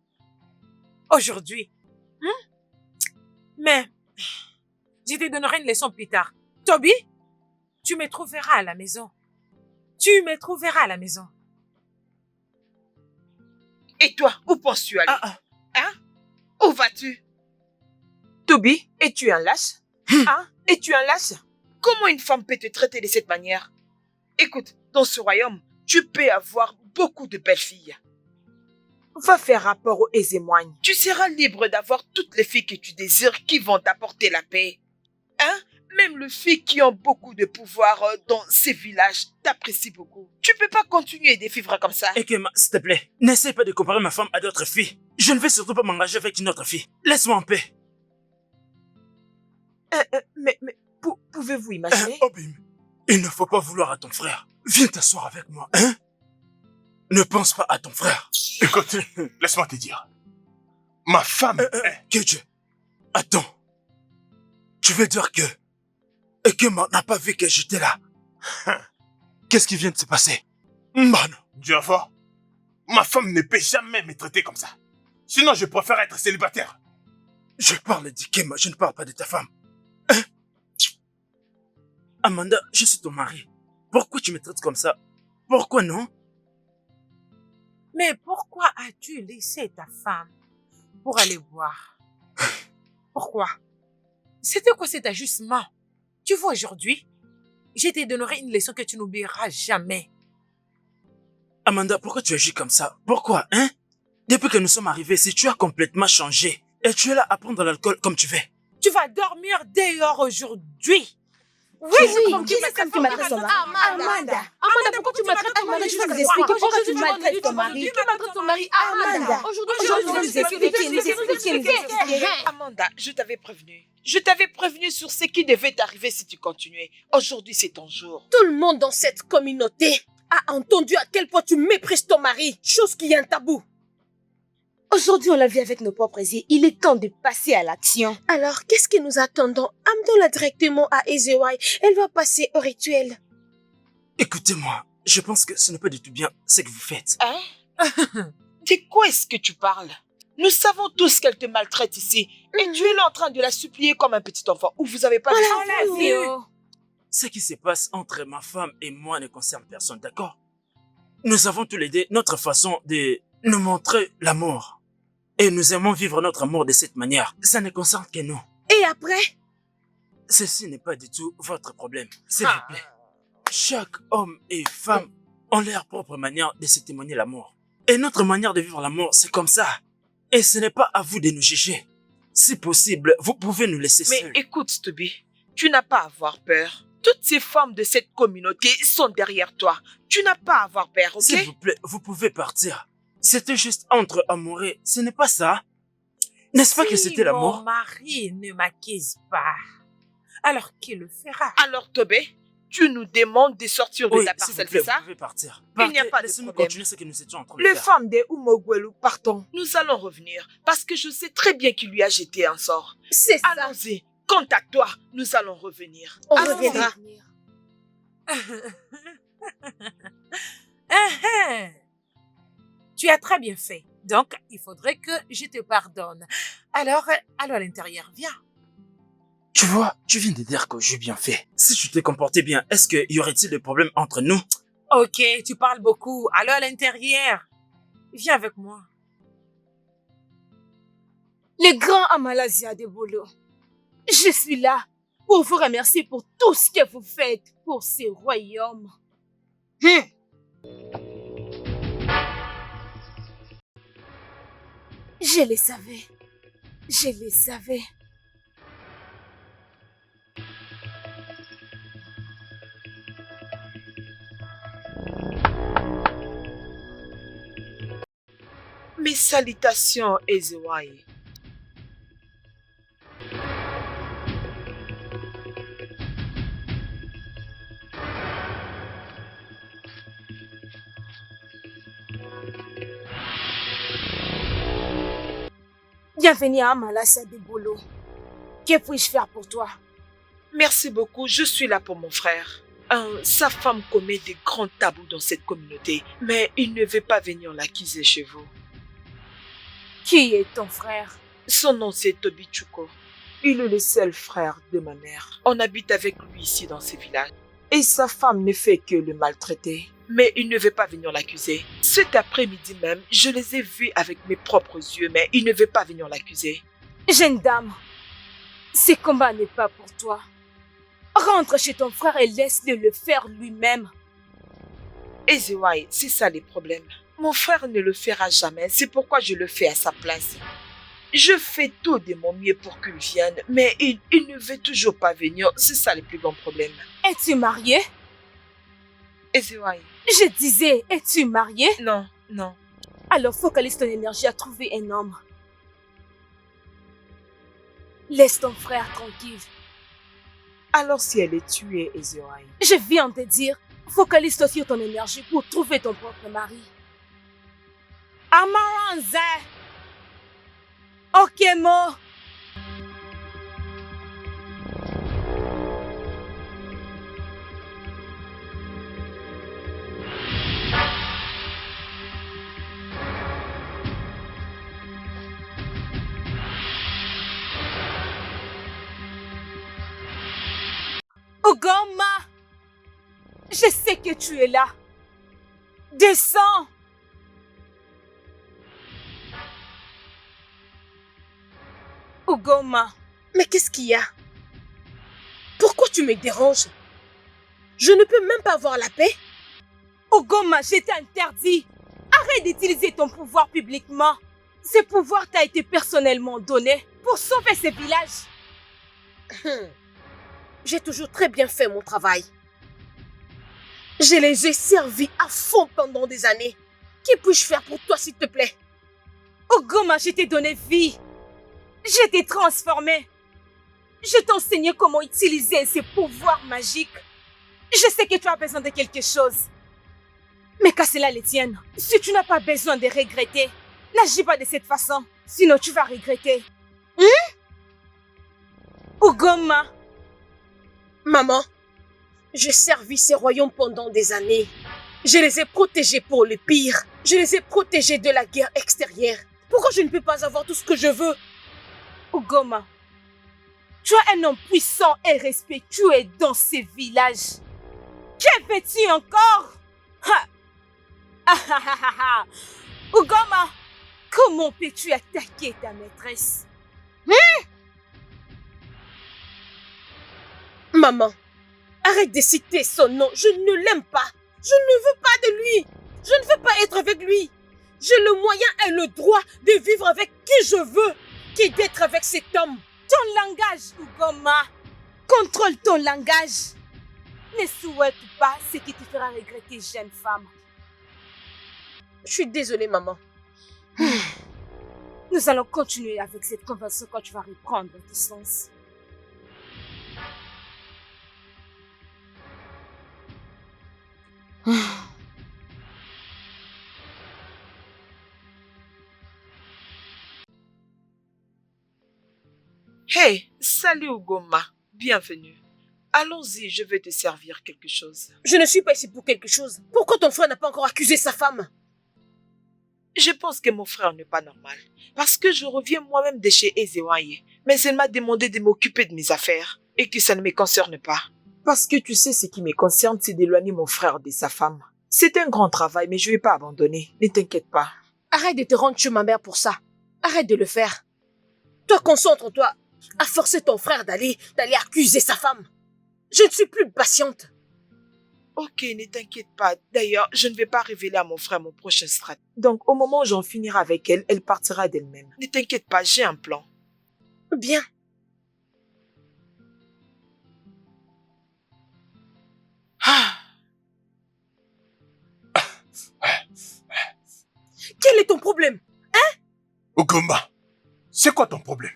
aujourd'hui. Mais Je te donnerai une leçon plus tard. Toby, tu me trouveras à la maison. Tu me trouveras à la maison. Et toi, où penses-tu aller? Hein? Où vas-tu? Toby, es-tu un lâche? Hein? Es-tu un lâche? Comment une femme peut te traiter de cette manière? Écoute, dans ce royaume, tu peux avoir beaucoup de belles filles. Va faire rapport aux émoignes. Tu seras libre d'avoir toutes les filles que tu désires qui vont t'apporter la paix. Hein? Même les filles qui ont beaucoup de pouvoir dans ces villages t'apprécient beaucoup. Tu peux pas continuer de vivre comme ça. Ekema, s'il te plaît, n'essaie pas de comparer ma femme à d'autres filles. Je ne vais surtout pas m'engager avec une autre fille. Laisse-moi en paix. Mais pouvez-vous imaginer? Obim, il ne faut pas vouloir à ton frère. Viens t'asseoir avec moi, hein? Ne pense pas à ton frère. Écoute, laisse-moi te dire. Ma femme est... Kedje, attends. Tu veux dire que Ekema n'a pas vu que j'étais là? Qu'est-ce qui vient de se passer? Mbano. Java, ma femme ne peut jamais me traiter comme ça. Sinon, je préfère être célibataire. Je parle d'Ikema, je ne parle pas de ta femme. Hein? Amanda, je suis ton mari. Pourquoi tu me traites comme ça? Pourquoi non? Mais pourquoi as-tu laissé ta femme pour aller boire? Pourquoi? C'était quoi cet ajustement? Tu vois, aujourd'hui, je te donnerai une leçon que tu n'oublieras jamais. Amanda, pourquoi tu agis comme ça? Pourquoi, hein? Depuis que nous sommes arrivés ici, tu as complètement changé. Et tu es là à prendre l'alcool comme tu veux. Tu vas dormir dehors aujourd'hui. Oui, qui c'est ça qui m'adresse ton mari? Amanda, pourquoi tu maltraites ton mari? Je vais vous expliquer pourquoi tu maltraites ton mari. Tu maltraites ton mari, Amanda. Aujourd'hui, je vais nous expliquer. Amanda, je t'avais prévenu. Je t'avais prévenu sur ce qui devait t'arriver si tu continuais. Aujourd'hui, c'est ton jour. Tout le monde dans cette communauté a entendu à quel point tu méprises ton mari, chose qui est un tabou. Aujourd'hui, on l'a vu avec nos propres yeux. Il est temps de passer à l'action. Alors, qu'est-ce que nous attendons? Amenons-la directement à Ezewai. Elle va passer au rituel. Écoutez-moi, je pense que ce n'est pas du tout bien ce que vous faites. Hein? De quoi est-ce que tu parles? Nous savons tous qu'elle te maltraite ici. Et tu es là en train de la supplier comme un petit enfant. Ou vous avez pas vu? Ce qui se passe entre ma femme et moi ne concerne personne, d'accord? Nous avons tous les deux notre façon de nous montrer l'amour. Et nous aimons vivre notre amour de cette manière. Ça ne concerne que nous. Et après? Ceci n'est pas du tout votre problème, s'il vous plaît. Chaque homme et femme ont leur propre manière de se témoigner l'amour. Et notre manière de vivre l'amour, c'est comme ça. Et ce n'est pas à vous de nous juger. Si possible, vous pouvez nous laisser seuls. Mais écoute, Toby, tu n'as pas à avoir peur. Toutes ces femmes de cette communauté sont derrière toi. Tu n'as pas à avoir peur, ok? S'il vous plaît, vous pouvez partir. C'était juste entre amoureux, ce n'est pas ça? N'est-ce pas que c'était l'amour? Mon mari ne m'accuse pas. Alors qui le fera? Alors, Toby, tu nous demandes de sortir de Oui, ta s'il vous parcelle, plaît, c'est ça? vous pouvez partir. Il n'y a pas de Laissez-nous problème. continuer ce que nous étions en train de Les faire. femmes des Umogwelu, partons. Nous allons revenir parce que je sais très bien qu'il lui a jeté un sort. C'est ça. Allons-y. Quant à toi, nous allons revenir. On reviendra. Tu as très bien fait. Donc, il faudrait que je te pardonne. Alors, allons à l'intérieur. Viens. Tu vois, tu viens de dire que j'ai bien fait. Si tu t'es comporté bien, est-ce qu'il y aurait-il des problèmes entre nous? Ok, tu parles beaucoup. Allons à l'intérieur. Viens avec moi. Le grand Amalazia de Bolo, je suis là pour vous remercier pour tout ce que vous faites pour ce royaume. Je le savais. Je le savais. Mes salutations, Ezewai. Bienvenue à Amalazia de Bolo. Que puis-je faire pour toi? Merci beaucoup, je suis là pour mon frère. Sa femme commet des grands tabous dans cette communauté, mais il ne veut pas venir l'accuser chez vous. Qui est ton frère? Son nom c'est Toby Chuko. Il est le seul frère de ma mère. On habite avec lui ici dans ce village. Et sa femme ne fait que le maltraiter. Mais il ne veut pas venir l'accuser. Cet après-midi même, je les ai vus avec mes propres yeux, mais il ne veut pas venir l'accuser. Jeune dame, ce combat n'est pas pour toi. Rentre chez ton frère et laisse-le le faire lui-même. Ezewai, c'est ça les problèmes. Mon frère ne le fera jamais, c'est pourquoi je le fais à sa place. Je fais tout de mon mieux pour qu'il vienne, mais il ne veut toujours pas venir, c'est ça le plus grand problème. Es-tu marié? Ezewai. Je disais, es-tu marié? Non, non. Alors focalise ton énergie à trouver un homme. Laisse ton frère tranquille. Alors si elle est tuée, Ezewai. Je viens de te dire, focalise-toi sur ton énergie pour trouver ton propre mari. Amaranze! Okemo! Ugoma! Je sais que tu es là. Descends! Ugoma. Mais qu'est-ce qu'il y a? Pourquoi tu me déranges? Je ne peux même pas avoir la paix. Ugoma, je t'interdis. Arrête d'utiliser ton pouvoir publiquement. Ce pouvoir t'a été personnellement donné pour sauver ce village. J'ai toujours très bien fait mon travail. Je les ai servis à fond pendant des années. Que puis-je faire pour toi, s'il te plaît? Ugoma, je t'ai donné vie. Je t'ai transformé. Je t'ai enseigné comment utiliser ces pouvoirs magiques. Je sais que tu as besoin de quelque chose. Mais qu'à cela les tienne, si tu n'as pas besoin de regretter, n'agis pas de cette façon, sinon tu vas regretter. Ugoma. Maman, j'ai servi ces royaumes pendant des années. Je les ai protégés pour le pire. Je les ai protégés de la guerre extérieure. Pourquoi je ne peux pas avoir tout ce que je veux? Ugoma, tu es un homme puissant et respectueux dans ces villages. Que veux-tu encore? Ugoma, comment peux-tu attaquer ta maîtresse? Maman, arrête de citer son nom. Je ne l'aime pas. Je ne veux pas de lui. Je ne veux pas être avec lui. J'ai le moyen et le droit de vivre avec qui je veux, que d'être avec cet homme. Ton langage, Ugoma. Contrôle ton langage. Ne souhaite pas ce qui te fera regretter, jeune femme. Je suis désolée, maman. Nous allons continuer avec cette conversation quand tu vas reprendre tes sens. Hey, salut Ugoma, bienvenue. Allons-y, je vais te servir quelque chose. Je ne suis pas ici pour quelque chose. Pourquoi ton frère n'a pas encore accusé sa femme? Je pense que mon frère n'est pas normal. Parce que je reviens moi-même de chez Ezewai. Mais elle m'a demandé de m'occuper de mes affaires. Et que ça ne me concerne pas. Parce que tu sais, ce qui me concerne, c'est d'éloigner mon frère de sa femme. C'est un grand travail, mais je ne vais pas abandonner. Ne t'inquiète pas. Arrête de te rendre chez ma mère pour ça. Arrête de le faire. Toi, concentre-toi à forcer ton frère d'aller accuser sa femme. Je ne suis plus patiente. Ok, ne t'inquiète pas. D'ailleurs, je ne vais pas révéler à mon frère mon prochain strat. Donc, au moment où j'en finirai avec elle, elle partira d'elle-même. Ne t'inquiète pas, j'ai un plan. Bien. Quel est ton problème? Ugoma, c'est quoi ton problème?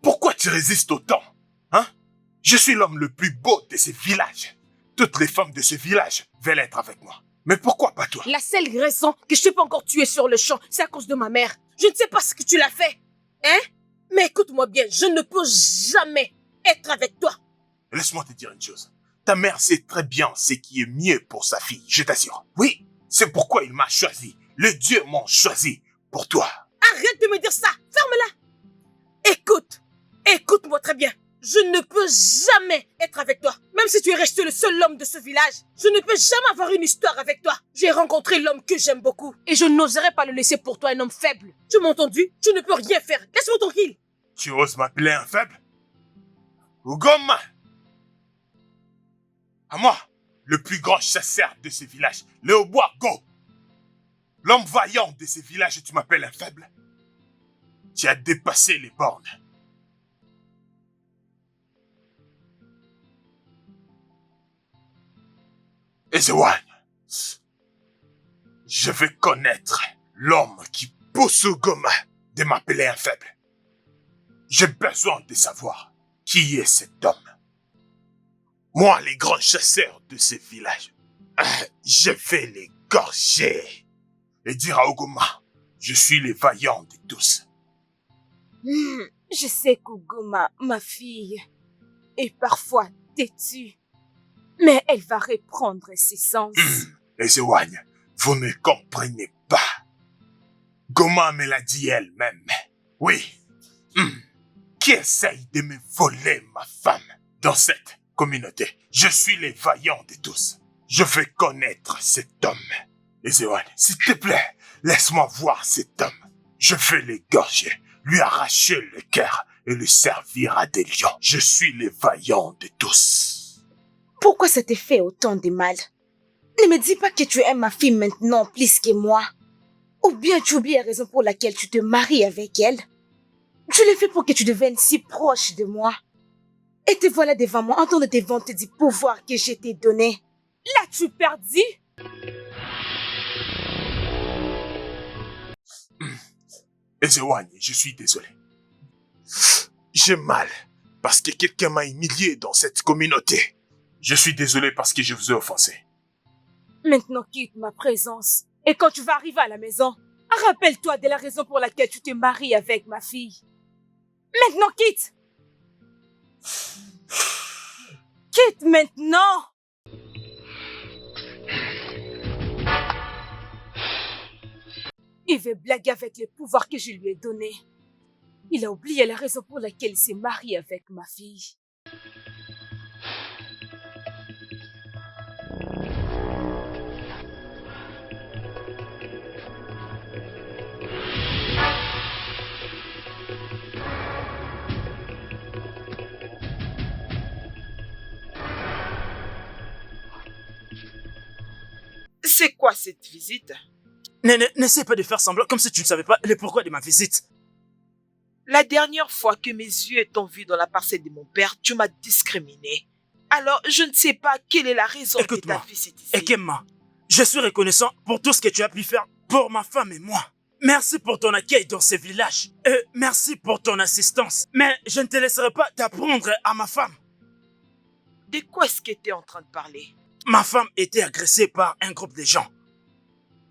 Pourquoi tu résistes autant? Je suis l'homme le plus beau de ce village. Toutes les femmes de ce village veulent être avec moi. Mais pourquoi pas toi? La seule raison que je t'ai pas encore tué sur le champ, c'est à cause de ma mère. Je ne sais pas ce que tu l'as fait. Mais écoute-moi bien, je ne peux jamais être avec toi. Laisse-moi te dire une chose. Ta mère sait très bien ce qui est mieux pour sa fille, je t'assure. Oui, c'est pourquoi il m'a choisi. Les dieux m'ont choisi pour toi. Arrête de me dire ça. Ferme-la. Écoute, Écoute-moi très bien. Je ne peux jamais être avec toi. Même si tu es resté le seul homme de ce village, je ne peux jamais avoir une histoire avec toi. J'ai rencontré l'homme que j'aime beaucoup. Et je n'oserais pas le laisser pour toi, un homme faible. Tu m'as entendu? Tu ne peux rien faire. Laisse-moi tranquille. Tu oses m'appeler un faible? Ugoma! À moi, le plus grand chasseur de ce village, Léobois Go! L'homme vaillant de ce village et tu m'appelles un faible? Tu as dépassé les bornes. Ezewan, je veux connaître l'homme qui pousse Ugoma de m'appeler un faible. J'ai besoin de savoir qui est cet homme. Moi, les grands chasseurs de ce village, je vais les gorger et dire à Ugoma, je suis le vaillant de tous. Je sais qu'Ugoma, ma fille, est parfois têtue, mais elle va reprendre ses sens. Ezewan, vous ne comprenez pas. Goma me l'a dit elle-même. Oui. Qui essaye de me voler ma femme dans cette communauté? Je suis le vaillant de tous. Je veux connaître cet homme. Ezewan, s'il te plaît, laisse-moi voir cet homme. Je veux l'égorger, lui arracher le cœur et le servir à des lions. Je suis le vaillant de tous. Pourquoi ça te fait autant de mal? Ne me dis pas que tu aimes ma fille maintenant plus que moi. Ou bien tu oublies la raison pour laquelle tu te maries avec elle. Je l'ai fait pour que tu deviennes si proche de moi. Et te voilà devant moi en train de te vanter du pouvoir que je t'ai donné. L'as-tu perdu? Ezewan, je suis désolé. J'ai mal parce que quelqu'un m'a humilié dans cette communauté. Je suis désolé parce que je vous ai offensé. Maintenant quitte ma présence. Et quand tu vas arriver à la maison, rappelle-toi de la raison pour laquelle tu te maries avec ma fille. Maintenant quitte! Quitte maintenant! Il veut blaguer avec les pouvoirs que je lui ai donnés. Il a oublié la raison pour laquelle il s'est marié avec ma fille. C'est quoi cette visite? N'essaie pas de faire semblant comme si tu ne savais pas le pourquoi de ma visite. La dernière fois que mes yeux t'ont vu dans la parcelle de mon père, tu m'as discriminé. Alors, je ne sais pas quelle est la raison de ta visite ici. Ekema, je suis reconnaissant pour tout ce que tu as pu faire pour ma femme et moi. Merci pour ton accueil dans ce village. Et merci pour ton assistance. Mais je ne te laisserai pas t'apprendre à ma femme. De quoi est-ce que tu es en train de parler? Ma femme était agressée par un groupe de gens.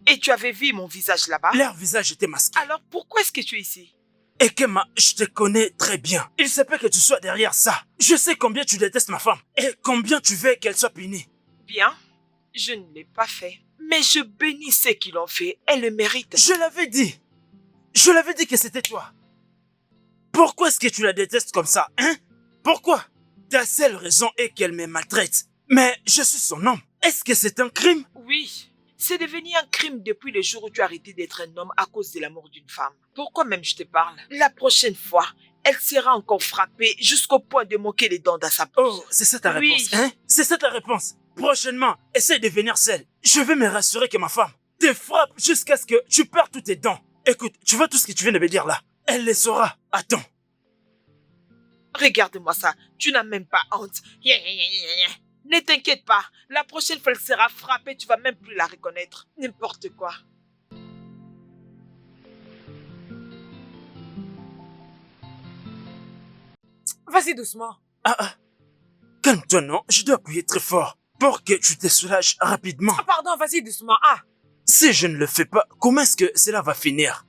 Et tu avais vu mon visage là-bas? Leur visage était masqué. Alors pourquoi est-ce que tu es ici? Ekema, je te connais très bien. Il se peut que tu sois derrière ça. Je sais combien tu détestes ma femme et combien tu veux qu'elle soit punie. Bien, je ne l'ai pas fait. Mais je bénis ceux qui l'ont fait. Elle le mérite. Je l'avais dit. Je l'avais dit que c'était toi. Pourquoi est-ce que tu la détestes comme ça, hein? Pourquoi? Ta seule raison est qu'elle me maltraite. Mais je suis son homme. Est-ce que c'est un crime? Oui, c'est devenu un crime depuis le jour où tu as arrêté d'être un homme à cause de la mort d'une femme. Pourquoi même je te parle? La prochaine fois, elle sera encore frappée jusqu'au point de manquer les dents dans sa bouche. Oh, c'est ça ta Oui. réponse, hein? C'est ça ta réponse. Prochainement, essaie de venir seule. Je vais me rassurer que ma femme te frappe jusqu'à ce que tu perds toutes tes dents. Écoute, tu vois tout ce que tu viens de me dire là? Elle le saura. Attends. Regarde-moi ça, tu n'as même pas honte. Ne t'inquiète pas, la prochaine fois elle sera frappée, tu vas même plus la reconnaître. N'importe quoi. Vas-y doucement. Calme-toi, non? Je dois appuyer très fort pour que tu te soulages rapidement. Ah, pardon, vas-y doucement. Ah, Si je ne le fais pas, comment est-ce que cela va finir?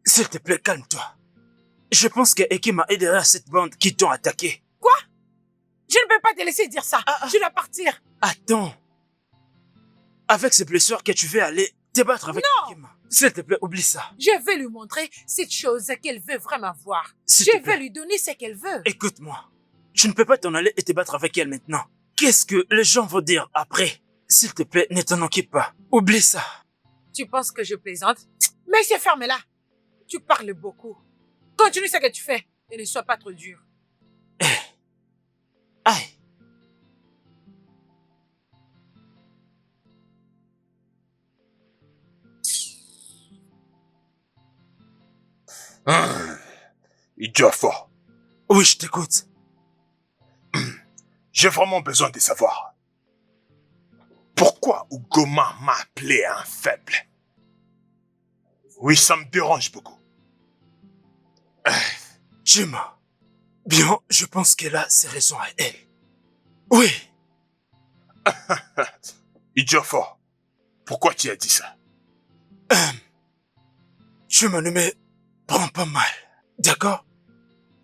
S'il te plaît, calme-toi. Je pense que Ekema est derrière cette bande qui t'ont attaqué. je ne peux pas te laisser dire ça. Tu dois partir. Attends. Avec ces blessures que tu veux aller te battre avec Non. Ikema. S'il te plaît, oublie ça. Je vais lui montrer cette chose qu'elle veut vraiment voir. S'il te Je vais plaît. lui donner ce qu'elle veut. Écoute-moi. Tu ne peux pas t'en aller et te battre avec elle maintenant. Qu'est-ce que les gens vont dire après? S'il te plaît, ne t'en occupe pas. Oublie ça. Tu penses que je plaisante? Mais c'est fermé là. Tu parles beaucoup. Continue ce que tu fais et ne sois pas trop dur. Aïe. Ejiofor, Oui, je t'écoute. j'ai vraiment besoin de savoir. Pourquoi Ugoma m'a appelé un faible? Oui, ça me dérange beaucoup. Jima. Bien, je pense qu'elle a ses raisons à elle. Oui. Ejiofor, pourquoi tu as dit ça? Jima, ne me prends pas mal. D'accord?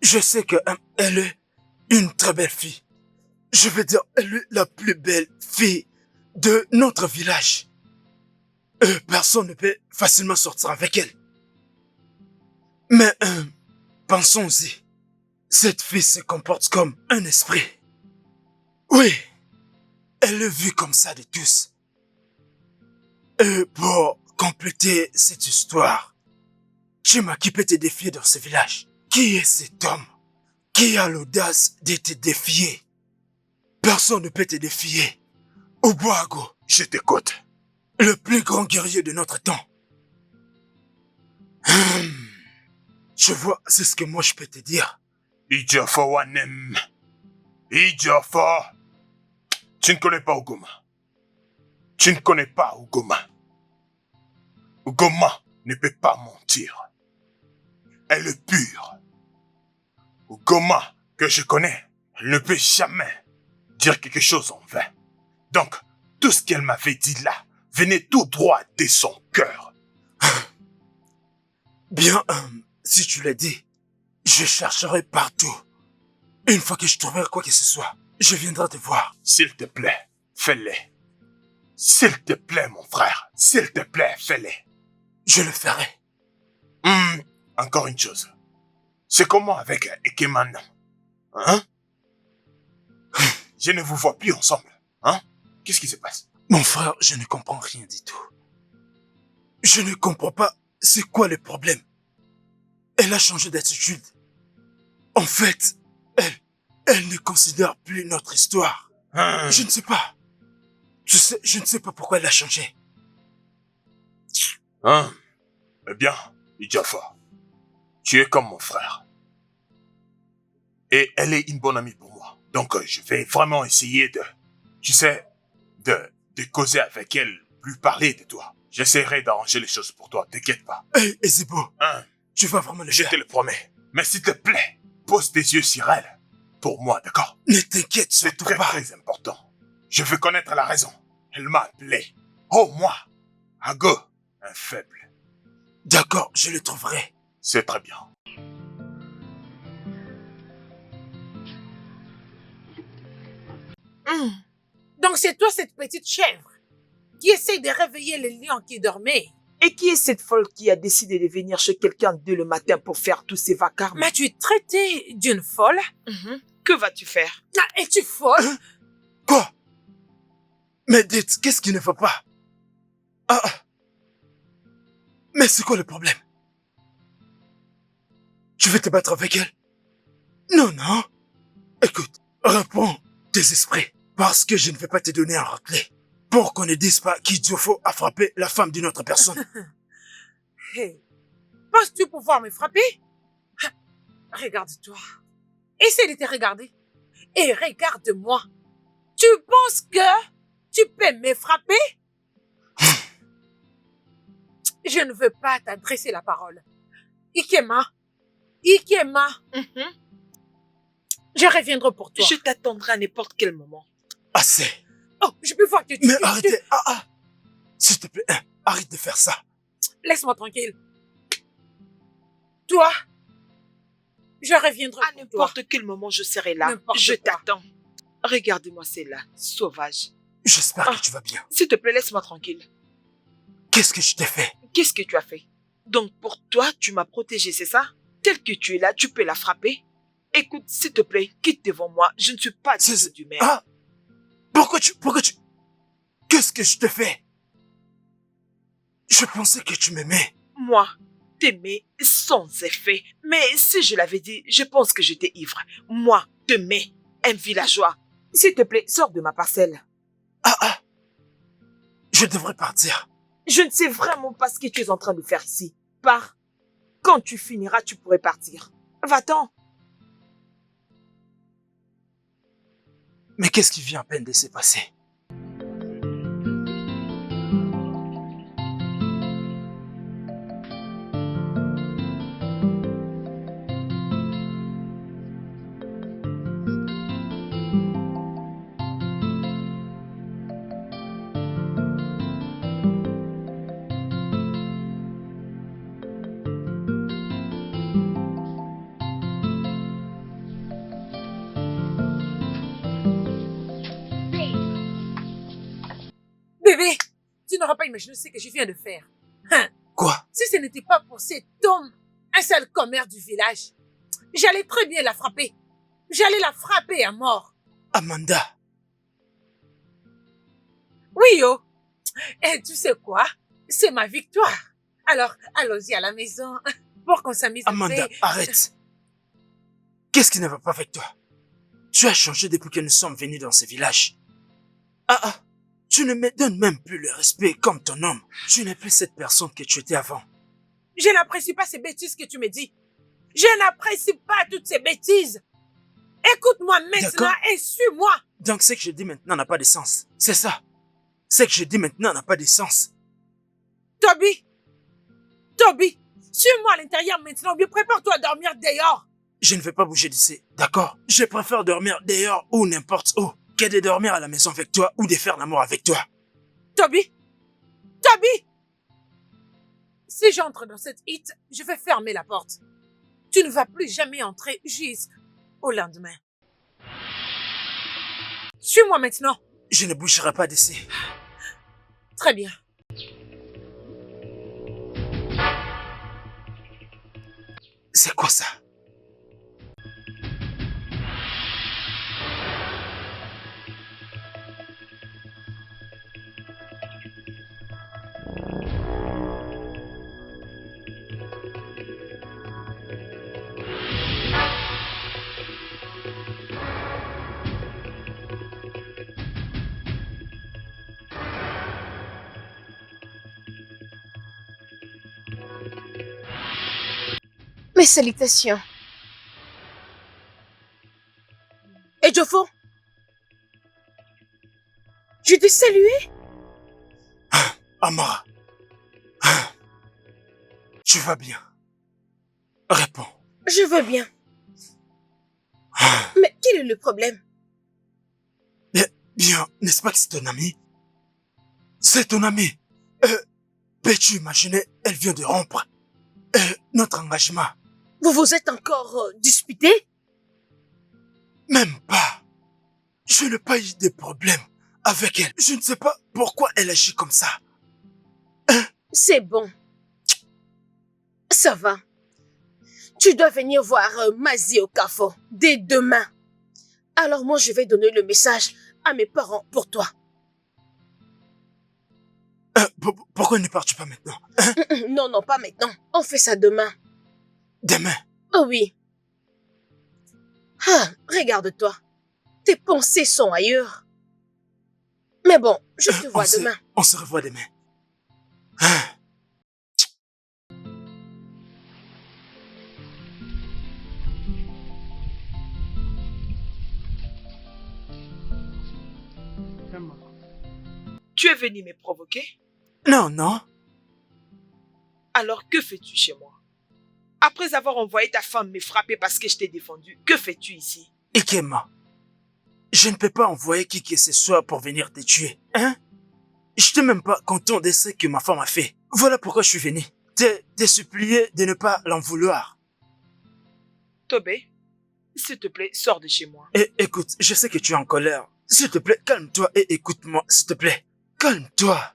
Je sais que elle est une très belle fille. Je veux dire, elle est la plus belle fille de notre village. Personne ne peut facilement sortir avec elle. Mais pensons-y. Cette fille se comporte comme un esprit. Oui, elle est vue comme ça de tous. Et pour compléter cette histoire, Jima qui peut te défier dans ce village? Qui est cet homme qui a l'audace de te défier? Personne ne peut te défier. Obuago, Je t'écoute. le plus grand guerrier de notre temps. Je vois, c'est ce que moi je peux te dire. Ejiofor Wanem. Ejiofor. Tu ne connais pas Ugoma. Tu ne connais pas Ugoma. Ugoma ne peut pas mentir. Elle est pure. Ugoma, que je connais, elle ne peut jamais dire quelque chose en vain. Donc, tout ce qu'elle m'avait dit là venait tout droit de son cœur. Bien, si tu l'as dit, je chercherai partout. Une fois que je trouverai quoi que ce soit, je viendrai te voir. S'il te plaît, fais-le. S'il te plaît, mon frère. S'il te plaît, fais-le. Je le ferai. Encore une chose. C'est comment avec Ekeman? Hein? Je ne vous vois plus ensemble. Hein? Qu'est-ce qui se passe? Mon frère, je ne comprends rien du tout. Je ne comprends pas c'est quoi le problème. Elle a changé d'attitude. En fait, elle ne considère plus notre histoire. Je ne sais pas. Je ne sais pas pourquoi elle a changé. Eh bien, Ejiofor, tu es comme mon frère. Et elle est une bonne amie pour moi. Donc, je vais vraiment essayer de causer avec elle, lui parler de toi. J'essaierai d'arranger les choses pour toi, t'inquiète pas. Hey, Ezebo, tu vas vraiment le Je faire. te le promets. Mais s'il te plaît, pose tes yeux sur elle. Pour moi, d'accord? Ne t'inquiète C'est surtout très pas. très important. Je veux connaître la raison. Elle m'a appelé. Oh, moi, Ago, un faible. D'accord, je le trouverai. C'est très bien. Donc c'est toi cette petite chèvre qui essaie de réveiller le lion qui dormait. Et qui est cette folle qui a décidé de venir chez quelqu'un dès le matin pour faire tous ces vacarmes? M'as-tu traité d'une folle? Que vas-tu faire? Ah, es-tu folle? Quoi? Mais dites, qu'est-ce qui ne va pas? Mais c'est quoi le problème? Tu veux te battre avec elle? Non, non. Écoute, réponds tes esprits. Parce que je ne vais pas te donner un raclé. Pour qu'on ne dise pas qu'Idiofo a frappé la femme d'une autre personne. Hey, penses-tu pouvoir me frapper? Regarde-toi. Essaie de te regarder. Et regarde-moi. Tu penses que tu peux me frapper? Je ne veux pas t'adresser la parole. Ikema. Je reviendrai pour toi. Je t'attendrai à n'importe quel moment. Assez. Oh, je peux voir que tu... Mais arrêtez. S'il te plaît, arrête de faire ça. Laisse-moi tranquille. Toi, je reviendrai À pour toi. n'importe quel moment, je serai là. N'importe Je quoi. t'attends. Regarde-moi, c'est là, sauvage. J'espère que tu vas bien. S'il te plaît, laisse-moi tranquille. Qu'est-ce que je t'ai fait? Qu'est-ce que tu as fait? Donc pour toi, tu m'as protégé, c'est ça? Tel que tu es là, tu peux la frapper? Écoute, s'il te plaît, quitte devant moi. Je ne suis pas du maire. Ah! Pourquoi tu... Qu'est-ce que je te fais? Je pensais que tu m'aimais. Moi, t'aimer sans effet. Mais si je l'avais dit, je pense que j'étais ivre. Moi, t'aimer, un villageois. S'il te plaît, sors de ma parcelle. Je devrais partir. Je ne sais vraiment pas ce que tu es en train de faire ici. Pars. Quand tu finiras, tu pourrais partir. Va-t'en. Mais qu'est-ce qui vient à peine de se passer? Bébé, tu n'auras pas imaginé ce que je viens de faire. Hein? Quoi? Si ce n'était pas pour cet homme, un seul commère du village, j'allais très bien la frapper. J'allais la frapper à mort. Amanda. Oui, oh. Et tu sais quoi? C'est ma victoire. Alors, allons-y à la maison pour qu'on s'amuse un peu. Amanda, arrête. Qu'est-ce qui ne va pas avec toi? Tu as changé depuis que nous sommes venus dans ce village. Tu ne me donnes même plus le respect comme ton homme. Tu n'es plus cette personne que tu étais avant. Je n'apprécie pas ces bêtises que tu me dis. Je n'apprécie pas toutes ces bêtises. Écoute-moi maintenant et suis-moi. Donc ce que je dis maintenant n'a pas de sens. C'est ça. Ce que je dis maintenant n'a pas de sens. Toby, suis-moi à l'intérieur maintenant. Bien, prépare-toi à dormir dehors. Je ne vais pas bouger d'ici, d'accord? Je préfère dormir dehors ou n'importe où que de dormir à la maison avec toi ou de faire l'amour avec toi. Toby, si j'entre dans cette hit, je vais fermer la porte. Tu ne vas plus jamais entrer jusqu'au lendemain. Suis-moi maintenant. Je ne bougerai pas d'ici. Très bien. C'est quoi ça? Mes salutations. Et Jofo, je t'ai salué. Amara. Tu vas bien? Réponds. Je vais bien. Mais quel est le problème? Bien, n'est-ce pas que c'est ton ami? C'est ton ami. Peux-tu imaginer, elle vient de rompre notre engagement. Vous vous êtes encore disputé? Même pas. Je n'ai pas eu de problème avec elle. Je ne sais pas pourquoi elle agit comme ça. C'est bon. Ça va. Tu dois venir voir Mazi au Kafo dès demain. Alors moi, je vais donner le message à mes parents pour toi. Pourquoi ne pars-tu pas maintenant? Non, pas maintenant. On fait ça demain. Demain? Oh oui. Regarde-toi. Tes pensées sont ailleurs. Mais bon, je te vois demain. On se revoit demain. Tu es venu me provoquer? Non. Alors que fais-tu chez moi? Après avoir envoyé ta femme me frapper parce que je t'ai défendu, que fais-tu ici? Ikema, je ne peux pas envoyer qui que ce soit pour venir te tuer, hein? Je n'étais même pas content de ce que ma femme a fait. Voilà pourquoi je suis venu. Te supplier de ne pas l'en vouloir. Tobé, s'il te plaît, sors de chez moi. Écoute, je sais que tu es en colère. S'il te plaît, calme-toi et écoute-moi, s'il te plaît. Calme-toi.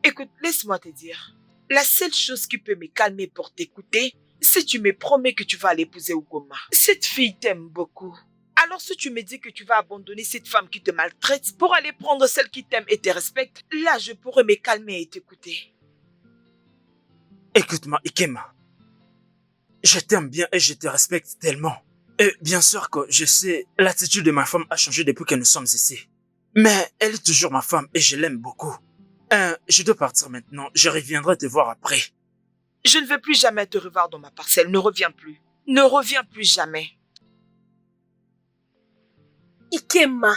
Écoute, laisse-moi te dire. La seule chose qui peut me calmer pour t'écouter, c'est tu me promets que tu vas aller épouser Ugoma. Cette fille t'aime beaucoup. Alors si tu me dis que tu vas abandonner cette femme qui te maltraite pour aller prendre celle qui t'aime et te respecte, là je pourrais me calmer et t'écouter. Écoute-moi, Ikema. Je t'aime bien et je te respecte tellement. Et bien sûr que je sais, l'attitude de ma femme a changé depuis que nous sommes ici. Mais elle est toujours ma femme et je l'aime beaucoup. Je dois partir maintenant. Je reviendrai te voir après. Je ne veux plus jamais te revoir dans ma parcelle. Ne reviens plus. Ne reviens plus jamais. Ikema,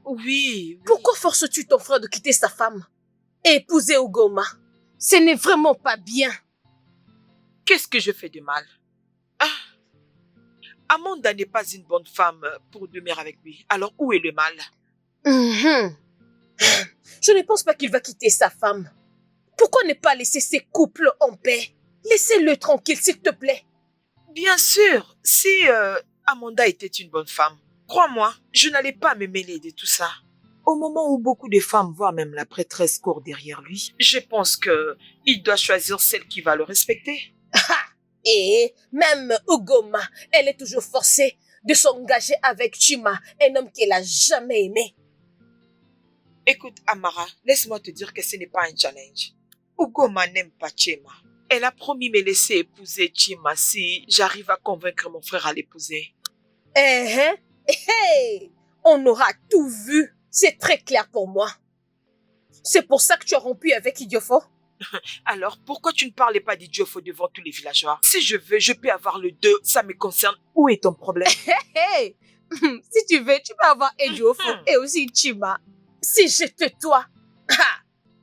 Oui. pourquoi forces-tu ton frère de quitter sa femme et épouser Ugoma? Ce n'est vraiment pas bien. Qu'est-ce que je fais de mal? Amanda n'est pas une bonne femme pour demeurer avec lui. Alors où est le mal? Je ne pense pas qu'il va quitter sa femme. Pourquoi ne pas laisser ces couples en paix? Laissez-le tranquille, s'il te plaît. Bien sûr, si Amanda était une bonne femme, crois-moi, je n'allais pas me mêler de tout ça. Au moment où beaucoup de femmes, voire même la prêtresse, courent derrière lui, je pense que il doit choisir celle qui va le respecter. Et même Ugoma, elle est toujours forcée de s'engager avec Chima, un homme qu'elle a jamais aimé. Écoute, Amara, laisse-moi te dire que ce n'est pas un challenge. Ugoma n'aime pas Chima. Elle a promis me laisser épouser Chima si j'arrive à convaincre mon frère à l'épouser. On aura tout vu. C'est très clair pour moi. C'est pour ça que tu as rompu avec Idiofo? Alors, pourquoi tu ne parlais pas d'Idiofo devant tous les villageois? Si je veux, je peux avoir le deux, ça me concerne. Où est ton problème? Si tu veux, tu peux avoir Idiofo et aussi Chima. Si je te dois,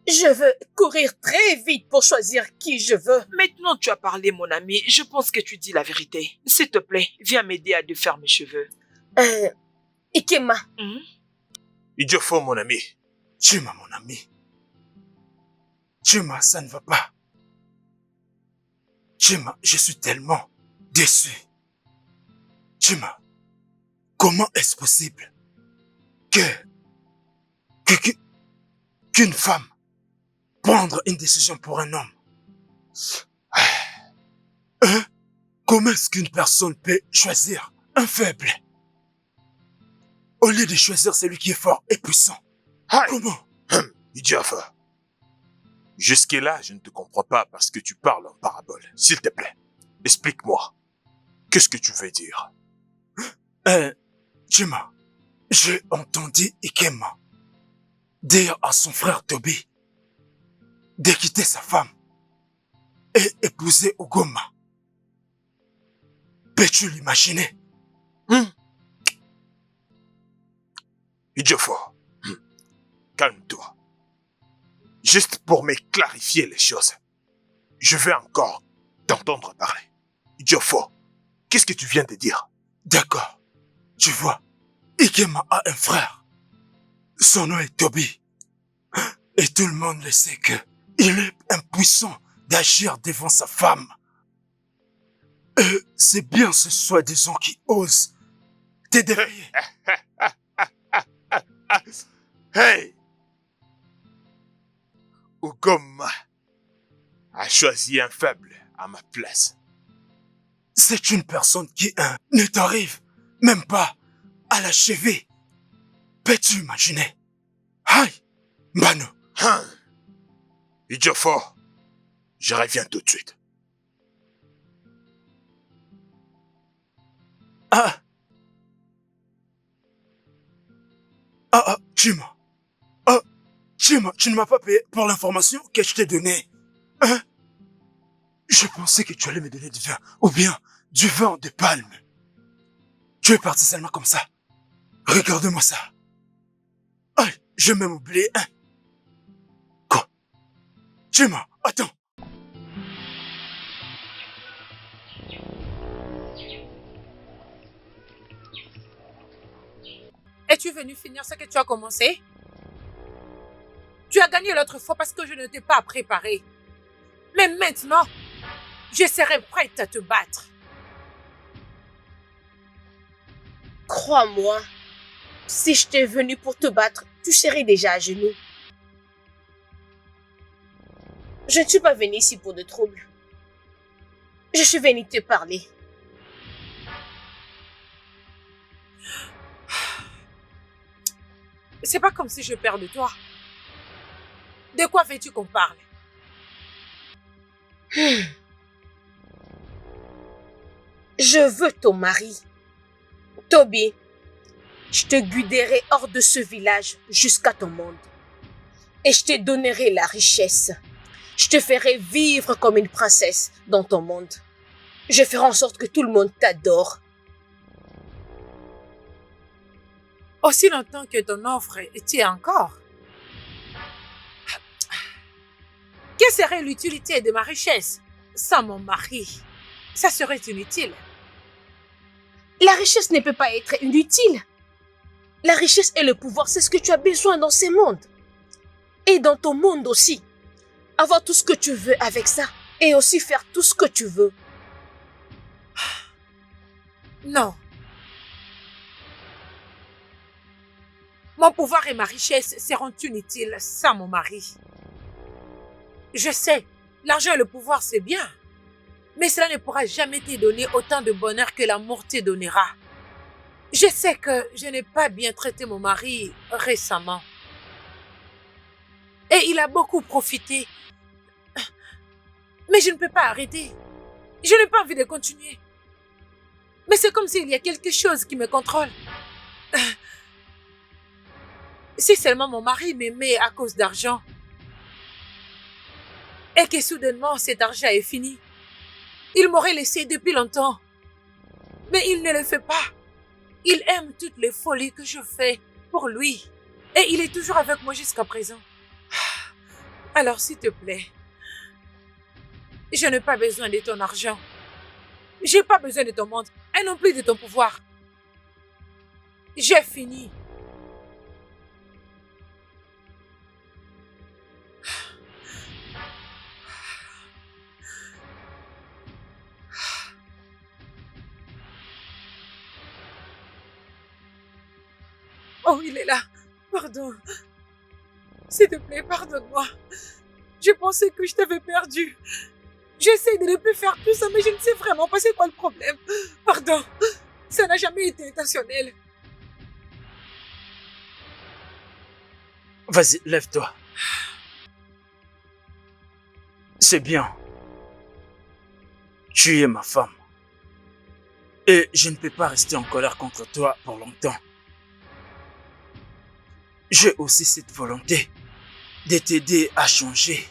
je veux courir très vite pour choisir qui je veux. Maintenant tu as parlé, mon ami, je pense que tu dis la vérité. S'il te plaît, viens m'aider à défaire mes cheveux. Ikema. Idiofo, mon ami. Chima, mon ami. Chima, ça ne va pas. Chima, je suis tellement déçu. Chima, comment est-ce possible qu'une femme prendre une décision pour un homme? Comment est-ce qu'une personne peut choisir un faible au lieu de choisir celui qui est fort et puissant? Comment? Idiofo. Jusque-là, je ne te comprends pas parce que tu parles en parabole. S'il te plaît, explique-moi. Qu'est-ce que tu veux dire? Chima, j'ai entendu Ikema dire à son frère Toby de quitter sa femme et épouser Ugoma. Peux-tu l'imaginer? Idiofo, calme-toi. Juste pour me clarifier les choses. Je veux encore t'entendre parler. Idiofo, qu'est-ce que tu viens de dire? D'accord. Tu vois, Ikema a un frère. Son nom est Toby. Et tout le monde le sait que il est impuissant d'agir devant sa femme. Et c'est bien ce soi-disant qui ose te dérailler. Hey! Ugoma a choisi un faible à ma place. C'est une personne qui ne t'arrive même pas à l'achever. Peux-tu imaginer? Aïe, Mbano. Idiofo, je reviens tout de suite. Chima. Chima, tu ne m'as pas payé pour l'information que je t'ai donnée. Je pensais que tu allais me donner du vin, ou bien du vin de palme. Tu es parti seulement comme ça. Regarde-moi ça. Aïe, j'ai même oublié un. Quoi? Chima, attends. Es-tu venu finir ce que tu as commencé? Tu as gagné l'autre fois parce que je ne t'ai pas préparé. Mais maintenant, je serai prête à te battre. Crois-moi, si je t'ai venu pour te battre, tu serais déjà à genoux. Je ne suis pas venue ici pour de troubles. Je suis venue te parler. C'est pas comme si je perds de toi. De quoi veux-tu qu'on parle? Je veux ton mari. Toby, je te guiderai hors de ce village jusqu'à ton monde. Et je te donnerai la richesse. Je te ferai vivre comme une princesse dans ton monde. Je ferai en sorte que tout le monde t'adore. Aussi longtemps que ton offre tient encore. Quelle serait l'utilité de ma richesse sans mon mari? Ça serait inutile. La richesse ne peut pas être inutile. La richesse et le pouvoir, c'est ce que tu as besoin dans ces mondes. Et dans ton monde aussi. Avoir tout ce que tu veux avec ça. Et aussi faire tout ce que tu veux. Non. Mon pouvoir et ma richesse seront inutiles sans mon mari. Je sais, l'argent et le pouvoir, c'est bien. Mais cela ne pourra jamais te donner autant de bonheur que l'amour te donnera. Je sais que je n'ai pas bien traité mon mari récemment. Et il a beaucoup profité. Mais je ne peux pas arrêter. Je n'ai pas envie de continuer. Mais c'est comme s'il y a quelque chose qui me contrôle. Si seulement mon mari m'aimait à cause d'argent. Et que soudainement cet argent est fini. Il m'aurait laissé depuis longtemps. Mais il ne le fait pas. Il aime toutes les folies que je fais pour lui. Et il est toujours avec moi jusqu'à présent. Alors s'il te plaît, je n'ai pas besoin de ton argent. J'ai pas besoin de ton monde et non plus de ton pouvoir. J'ai fini. Oh, il est là. Pardon. S'il te plaît, pardonne-moi. Je pensais que je t'avais perdu. J'essaie de ne plus faire tout ça, mais je ne sais vraiment pas c'est quoi le problème. Pardon. Ça n'a jamais été intentionnel. Vas-y, lève-toi. C'est bien. Tu es ma femme. Et je ne peux pas rester en colère contre toi pour longtemps. J'ai aussi cette volonté de t'aider à changer.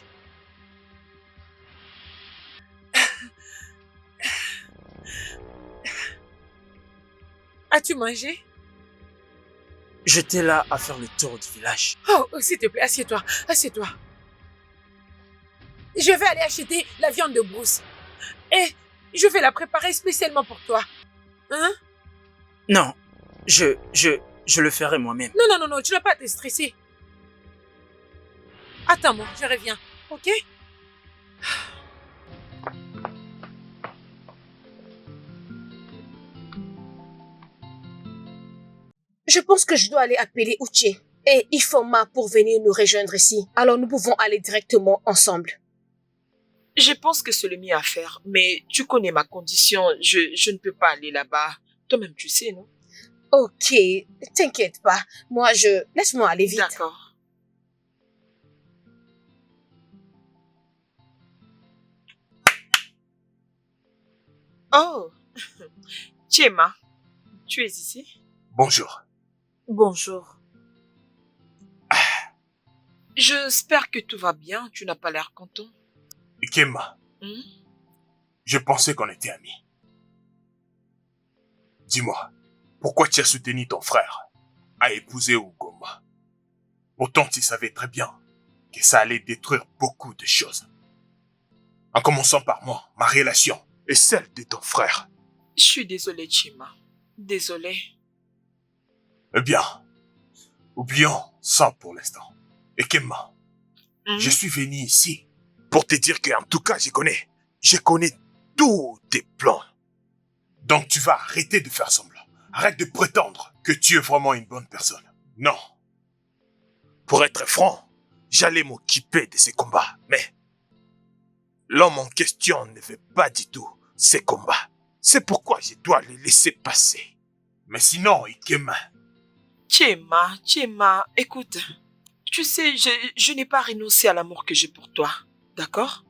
As-tu mangé? J'étais là à faire le tour du village. Oh, s'il te plaît, assieds-toi, assieds-toi. Je vais aller acheter la viande de brousse. Et je vais la préparer spécialement pour toi. Hein? Non, je le ferai moi-même. Non, tu n'as pas à te stresser. Attends-moi, je reviens, ok? Je pense que je dois aller appeler Uche et Ifoma pour venir nous rejoindre ici. Alors nous pouvons aller directement ensemble. Je pense que c'est le mieux à faire, mais tu connais ma condition, je ne peux pas aller là-bas. Toi-même, tu sais, non? Ok, t'inquiète pas. Laisse-moi aller vite. D'accord. Oh, Chema, tu es ici? Bonjour. Bonjour. J'espère que tout va bien, tu n'as pas l'air content. Ikema, je pensais qu'on était amis. Dis-moi, pourquoi tu as soutenu ton frère à épouser Ugoma? Pourtant, tu savais très bien que ça allait détruire beaucoup de choses. En commençant par moi, ma relation et celle de ton frère. Je suis désolée, Chema. Désolée. Eh bien, oublions ça pour l'instant. Ikema, je suis venu ici pour te dire qu'en tout cas, je connais tous tes plans. Donc tu vas arrêter de faire semblant. Arrête de prétendre que tu es vraiment une bonne personne. Non. Pour être franc, j'allais m'occuper de ces combats, mais L'homme en question ne veut pas du tout ces combats. C'est pourquoi je dois les laisser passer. Mais sinon, Ikema, Chema, écoute. Tu sais, je n'ai pas renoncé à l'amour que j'ai pour toi. D'accord?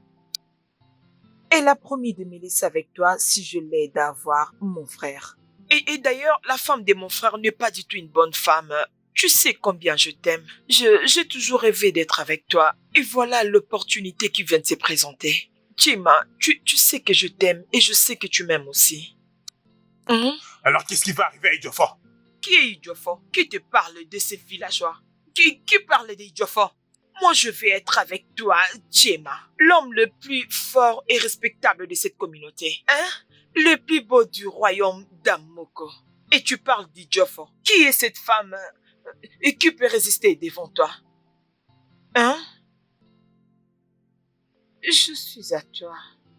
Elle a promis de me laisser avec toi si je l'aide à avoir mon frère. Et d'ailleurs, la femme de mon frère n'est pas du tout une bonne femme. Tu sais combien je t'aime. J'ai toujours rêvé d'être avec toi. Et voilà l'opportunité qui vient de se présenter. Chima, tu sais que je t'aime et je sais que tu m'aimes aussi. alors qu'est-ce qui va arriver à Ejiofor? Qui est Ejiofor? Qui te parle de ces villageois? Qui parle d'Ejiofor? Moi, je vais être avec toi, Chema, l'homme le plus fort et respectable de cette communauté. Hein? Le plus beau du royaume d'Amoko. Et tu parles d'Ejiofor. Qui est cette femme et qui peut résister devant toi? Hein? Je suis à toi.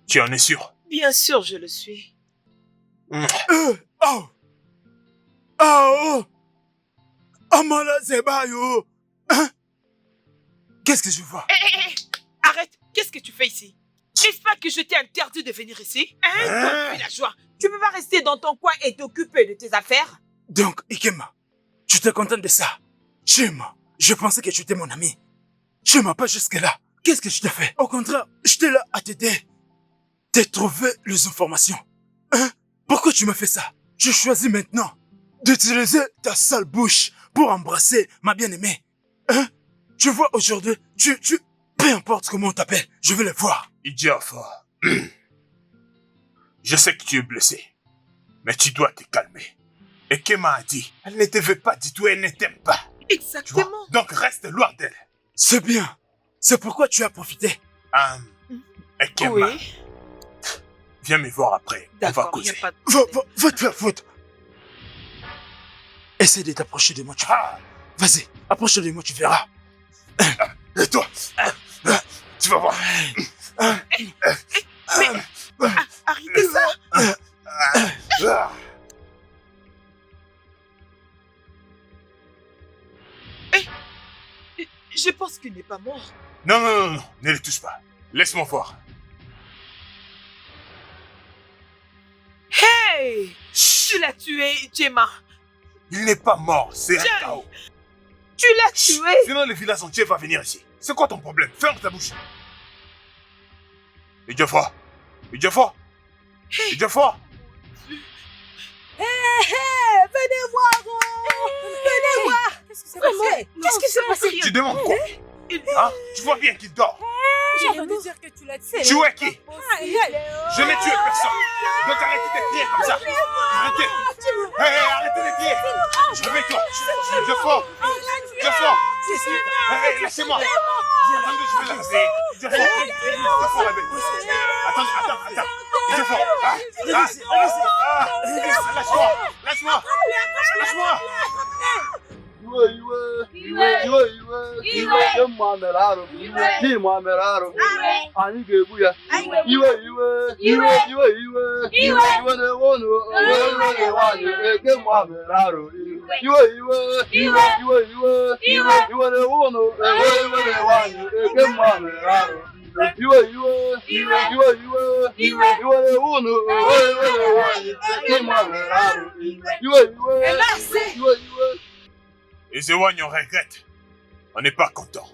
Tu en es sûr? Bien sûr, je le suis. Amala Zebayo. Hein? Qu'est-ce que je vois? Hé, arrête! Qu'est-ce que tu fais ici? N'est-ce pas que je t'ai interdit de venir ici? Toi, villageois, tu peux pas rester dans ton coin et t'occuper de tes affaires? Donc, Ikema, tu te contentes de ça? Chema, je pensais que tu étais mon ami. Tu m'as pas jusque-là. Qu'est-ce que je t'ai fait? Au contraire, j'étais là à t'aider. T'as trouvé les informations. Hein? Pourquoi tu me fais ça? Je choisis maintenant d'utiliser ta sale bouche pour embrasser ma bien-aimée. Hein? Tu vois aujourd'hui, peu importe comment on t'appelle, je vais le voir. Ejiofor, je sais que tu es blessé, mais tu dois te calmer. Et Kema a dit, elle ne te veut pas du tout, elle ne t'aime pas. Tu vois? Exactement. Donc reste loin d'elle. C'est bien. C'est pourquoi tu as profité. Et Kema, Oui. viens me voir après, on va D'accord, il n'y causer. a pas de... Va te faire foutre. Essaye de t'approcher de moi, tu verras. Vas-y, approche de moi, tu verras. Et toi, tu vas voir. Arrêtez ça! Je pense qu'il n'est pas mort. Non, ne le touche pas. Laisse-moi voir. Hey! Tu l'as tué, Chema. Il n'est pas mort, c'est un Tiens. chaos. Tu l'as tué. Sinon le village entier va venir ici. C'est quoi ton problème? Ferme ta bouche. Ejiofor, Ejiofor, Ejiofor. Venez voir, venez voir. Qu'est-ce qui s'est passé? Qu'est-ce qui s'est passé? Tu demandes quoi? Hein? Tu vois bien qu'il dort. J'ai entendu dire que tu l'as tué. Tu es qui? Je n'ai tué personne. Donc arrêtez de crier comme ça. Arrêtez. Hey, arrêtez de crier. Réveille-toi. Ejiofor. Ejiofor. Hey, laissez-moi. Attendez, je vais la réveiller. Ejiofor, réveille-toi. Attends. Ejiofor. Lâche-moi. Anyị ga-egbu ya. Iwe na-ewe nwaanyị eke mma mere arụ. Iwe na-ewe ụnụ ewe nwaanyị eke mma mere arụ. Iwe na-ewe ụnụ ewe nwaanyị eke mma mere arụ. Iwe. Les Ewan, on regrette. On n'est pas content.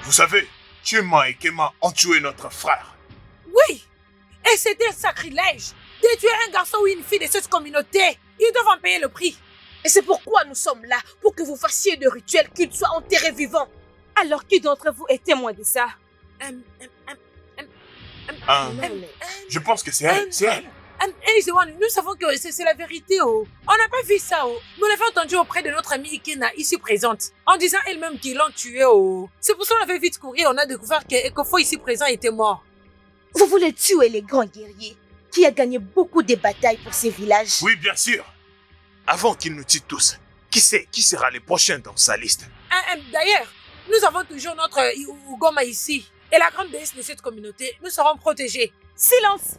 Vous savez, Chema et Kema ont tué notre frère. Oui, et c'était un sacrilège de tuer un garçon ou une fille de cette communauté. Ils doivent en payer le prix. Et c'est pourquoi nous sommes là, pour que vous fassiez de rituels qu'ils soient enterrés vivants. Alors qui d'entre vous est témoin de ça? Je pense que c'est elle. C'est elle. Nous savons que c'est la vérité. Oh. On n'a pas vu ça. Oh. Nous l'avons entendu auprès de notre amie Ikena, ici présente, en disant elle-même qu'ils l'ont tué. Oh. C'est pour ça qu'on avait vite couru. On a découvert que Ekofo ici présent était mort. Vous voulez tuer les grands guerriers qui a gagné beaucoup de batailles pour ces villages? Oui, bien sûr. Avant qu'il nous tue tous, qui sera le prochain dans sa liste? D'ailleurs, nous avons toujours notre Ugoma ici. Et la grande déesse de cette communauté, nous serons protégés. Silence!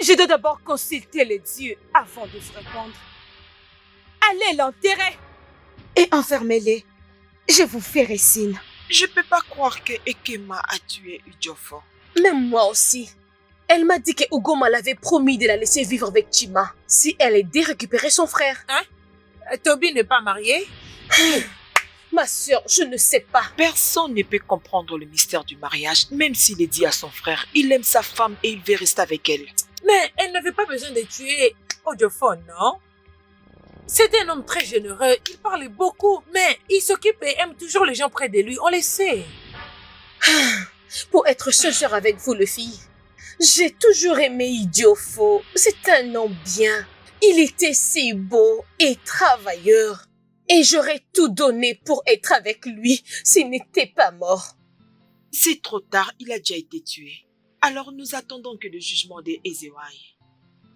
Je dois d'abord consulter les dieux avant de vous répondre. Allez l'enterrer et enfermez-les. Je vous ferai signe. Je peux pas croire que Ekema a tué Ejiofor. Même moi aussi. Elle m'a dit que Ugoma l'avait promis de la laisser vivre avec Chima si elle aidait récupérer son frère. Toby n'est pas marié? Ma sœur, je ne sais pas. Personne ne peut comprendre le mystère du mariage, même s'il est dit à son frère. Il aime sa femme et il veut rester avec elle. Mais elle n'avait pas besoin de tuer Ejiofor, non? C'était un homme très généreux, il parlait beaucoup, mais il s'occupe et aime toujours les gens près de lui, on le sait. Pour être sincère avec vous, les filles, j'ai toujours aimé Ejiofor. C'est un homme bien. Il était si beau et travailleur. Et j'aurais tout donné pour être avec lui s'il n'était pas mort. C'est trop tard, il a déjà été tué. Alors nous attendons que le jugement des Ezewai.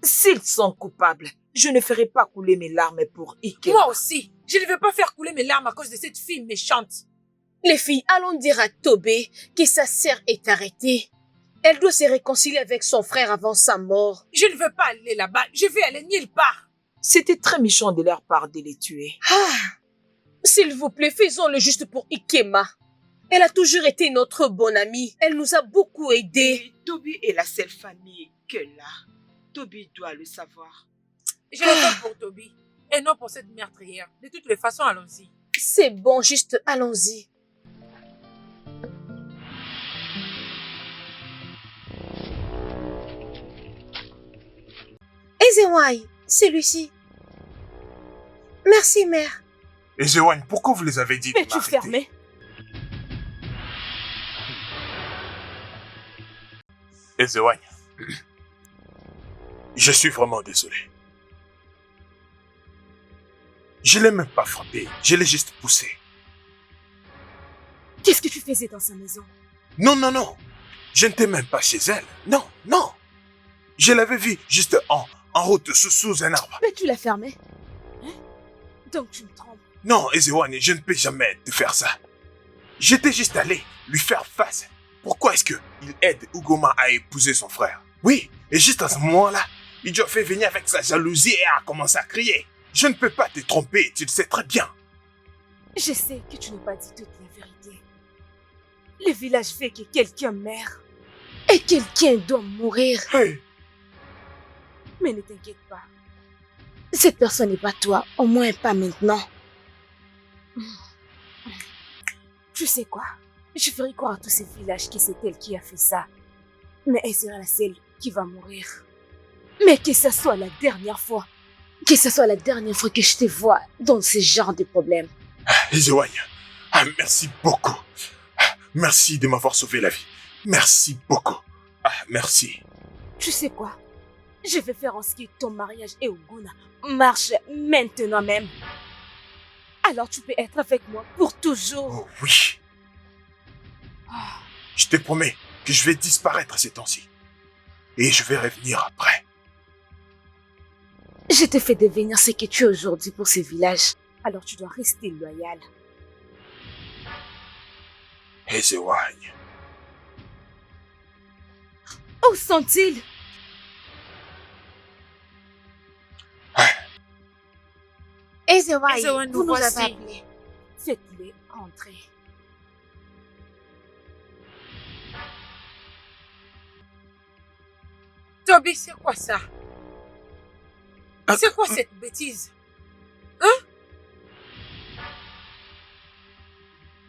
S'ils sont coupables, je ne ferai pas couler mes larmes pour Ikema. Moi aussi, je ne veux pas faire couler mes larmes à cause de cette fille méchante. Les filles, allons dire à Tobé que sa sœur est arrêtée. Elle doit se réconcilier avec son frère avant sa mort. Je ne veux pas aller là-bas, je vais aller nulle part. C'était très méchant de leur part de les tuer. S'il vous plaît, faisons le juste pour Ikema. Elle a toujours été notre bonne amie. Elle nous a beaucoup aidés. Et Toby est la seule famille qu'elle a. Toby doit le savoir. Je le fais pour Toby et non pour cette meurtrière. De toutes les façons, allons-y. C'est bon, juste allons-y. Ezewai, c'est Lucie. Merci, mère. Ezewai, pourquoi vous les avez dit de Mais tu m'arrêter? fermais. Ezewai, je suis vraiment désolé. Je l'ai même pas frappé, je l'ai juste poussé. Qu'est-ce que tu faisais dans sa maison? Non, non, non. Je n'étais même pas chez elle. Non, non. Je l'avais vue juste en route sous un arbre. Mais tu l'as fermé. Hein? Donc tu me trompes. Non, Ezewai, je ne peux jamais te faire ça. J'étais juste allé lui faire face. Pourquoi est-ce qu'il aide Ugoma à épouser son frère? Oui, et juste à ce moment-là, il a fait venir avec sa jalousie et a commencé à crier. Je ne peux pas te tromper, tu le sais très bien. Je sais que tu n'as pas dit toute la vérité. Le village fait que quelqu'un meurt. Et quelqu'un doit mourir. Hey, Mais ne t'inquiète pas. Cette personne n'est pas toi, au moins pas maintenant. Tu sais quoi? Je ferai croire à tous ces villages que c'est elle qui a fait ça. Mais elle sera la seule qui va mourir. Mais que ce soit la dernière fois. Que ce soit la dernière fois que je te vois dans ce genre de problème. Ezewai, merci beaucoup. Merci de m'avoir sauvé la vie. Merci beaucoup. Merci. Tu sais quoi? Je vais faire en sorte que ton mariage et Oguna marche maintenant même. Alors tu peux être avec moi pour toujours. Oh oui. Je te promets que je vais disparaître ces temps-ci. Et je vais revenir après. Je te fais devenir ce que tu es aujourd'hui pour ce village. Alors tu dois rester loyal. Ezewai. Où sont-ils? Ezewai, Ezewai, vous nous nous avez voici. appelés. Faites-les entrer. Toby, c'est quoi ça? C'est quoi cette bêtise?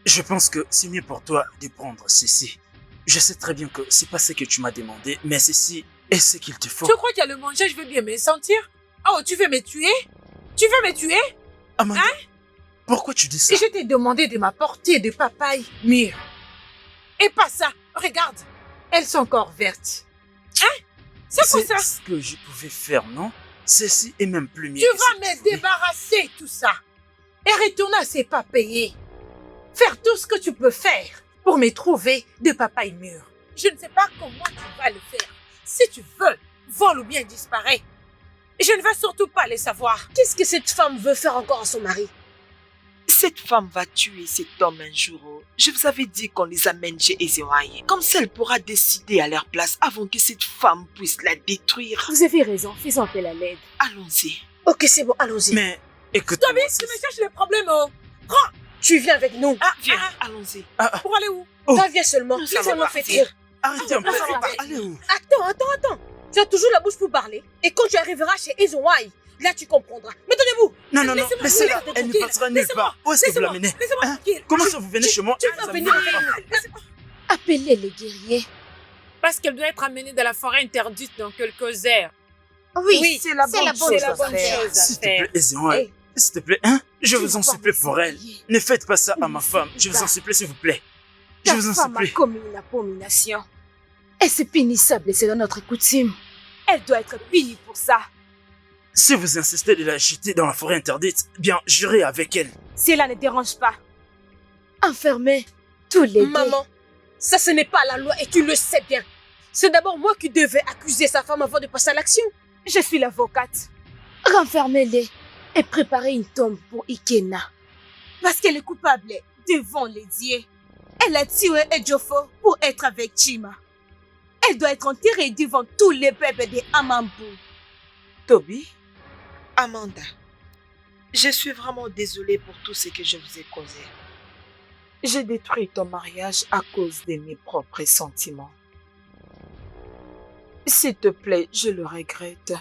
Je pense que c'est mieux pour toi de prendre ceci. Je sais très bien que c'est pas ce que tu m'as demandé, mais ceci est ce qu'il te faut. Tu crois qu'à le manger, je vais bien me sentir? Oh, tu veux me tuer? Tu veux me tuer? Amanda, pourquoi tu dis ça? Et je t'ai demandé de m'apporter des papayes mûres. Et pas ça. Regarde. Elles sont encore vertes. Hein? C'est quoi ça? ce que je pouvais faire, non? Ceci est même plus mieux. Tu que vas ce- me débarrasser tout ça. Et retourner à ces papayers. Faire tout ce que tu peux faire pour me trouver des papayes mûres. Je ne sais pas comment tu vas le faire. Si tu veux, vole ou bien disparaît. Je ne veux surtout pas les savoir. Qu'est-ce que cette femme veut faire encore à son mari? Cette femme va tuer cet homme un jour. Je vous avais dit qu'on les amène chez Ezewai. Comme ça, elle pourra décider à leur place avant que cette femme puisse la détruire. Vous avez raison, faisons appel à l'aide. Allons-y. Ok, c'est bon, allons-y. Mais écoute, Toby, tu me cherches le problème, oh. Prends. Tu viens avec nous. Ah, Viens, allons-y. pour aller où? Oh. Viens seulement. Ça va Laisse-moi partir. faire. Arrêtez un peu. ça va. Allez où? Attends. Tu as toujours la bouche pour parler. Et quand tu arriveras chez Ezouaï, là tu comprendras. Mais donnez-vous. Non, Laissez-moi, laissez-la. laissez-moi Elle ne tranquille. partira nulle Laissez-moi, part. Où est-ce que vous laissez-moi, l'amenez? Laissez-moi Hein? tranquille. Comment ça vous venez chez moi? Tu Ça vas me venir va avec pas. nous. Appelez les guerriers. Parce qu'elle doit être amenée dans la forêt interdite dans quelques heures. Oui, c'est la bonne chose à faire. S'il te plaît, Ezéon, s'il te plaît, hein? Je vous en supplie pour elle. Ne faites pas ça à ma femme. Je vous en supplie, s'il vous plaît. Je Ta vous en femme a supplie. commis une abomination. Et c'est punissable et c'est dans notre coutume. Elle doit être punie pour ça. Si vous insistez de la jeter dans la forêt interdite, bien, j'irai avec elle. Cela ne dérange pas. Enfermez tous les deux. Maman, ça ce n'est pas la loi et tu le sais bien. C'est d'abord moi qui devais accuser sa femme avant de passer à l'action. Je suis l'avocate. Renfermez-les et préparez une tombe pour Ikena. Parce qu'elle est coupable devant les dieux. Elle a tué Ejiofor pour être avec Chima. Elle doit être enterrée devant tous les peuples des Amambu. Toby, Amanda, je suis vraiment désolée pour tout ce que je vous ai causé. J'ai détruit ton mariage à cause de mes propres sentiments. S'il te plaît, je le regrette.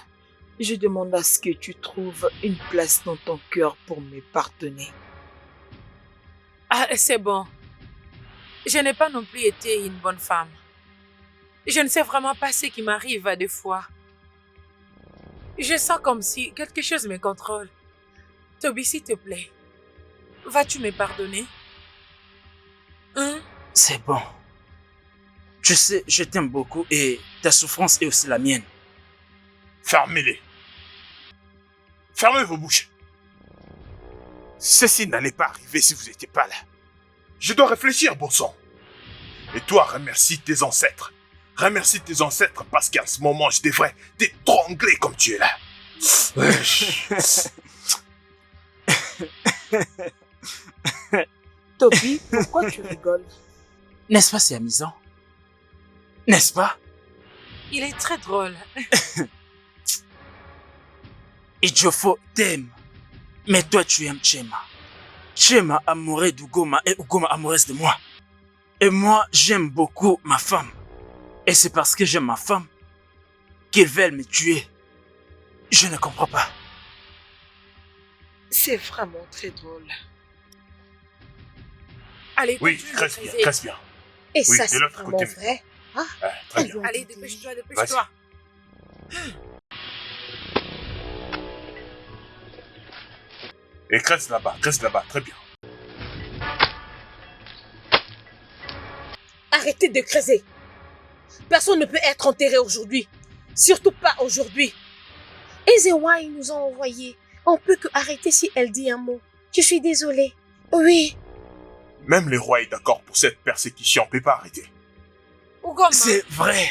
Je demande à ce que tu trouves une place dans ton cœur pour me pardonner. Ah, c'est bon. Je n'ai pas non plus été une bonne femme. Je ne sais vraiment pas ce qui m'arrive à des fois. Je sens comme si quelque chose me contrôle. Toby, s'il te plaît, vas-tu me pardonner? Hein? C'est bon. Tu sais, je t'aime beaucoup et ta souffrance est aussi la mienne. Fermez-les. Fermez vos bouches. Ceci n'allait pas arriver si vous n'étiez pas là. Je dois réfléchir, bon sang. Et toi, remercie tes ancêtres. Remercie tes ancêtres parce qu'en ce moment, je devrais t'étrangler comme tu es là. Toby, pourquoi tu rigoles? N'est-ce pas, c'est amusant? N'est-ce pas? Il est très drôle. Ejiofor t'aime. Mais toi, tu aimes Chema. Chema amoureux d'Ugoma et Ugoma amoureuse de moi. Et moi, j'aime beaucoup ma femme. Et c'est parce que j'aime ma femme qu'ils veulent me tuer. Je ne comprends pas. C'est vraiment très drôle. Allez, Oui, continue de reste bien, creuser. reste bien. Et Oui, ça de c'est l'autre vraiment côté. vrai. Ah, très bien. Allez, dépêche-toi, dépêche-toi. Et reste là-bas, très bien. Arrêtez de creuser. Personne ne peut être enterré aujourd'hui. Surtout pas aujourd'hui. Ezewai nous a envoyé. On peut que arrêter si elle dit un mot. Je suis désolée. Oui. Même le roi est d'accord pour cette persécution, on ne peut pas arrêter. Ugoma, C'est vrai.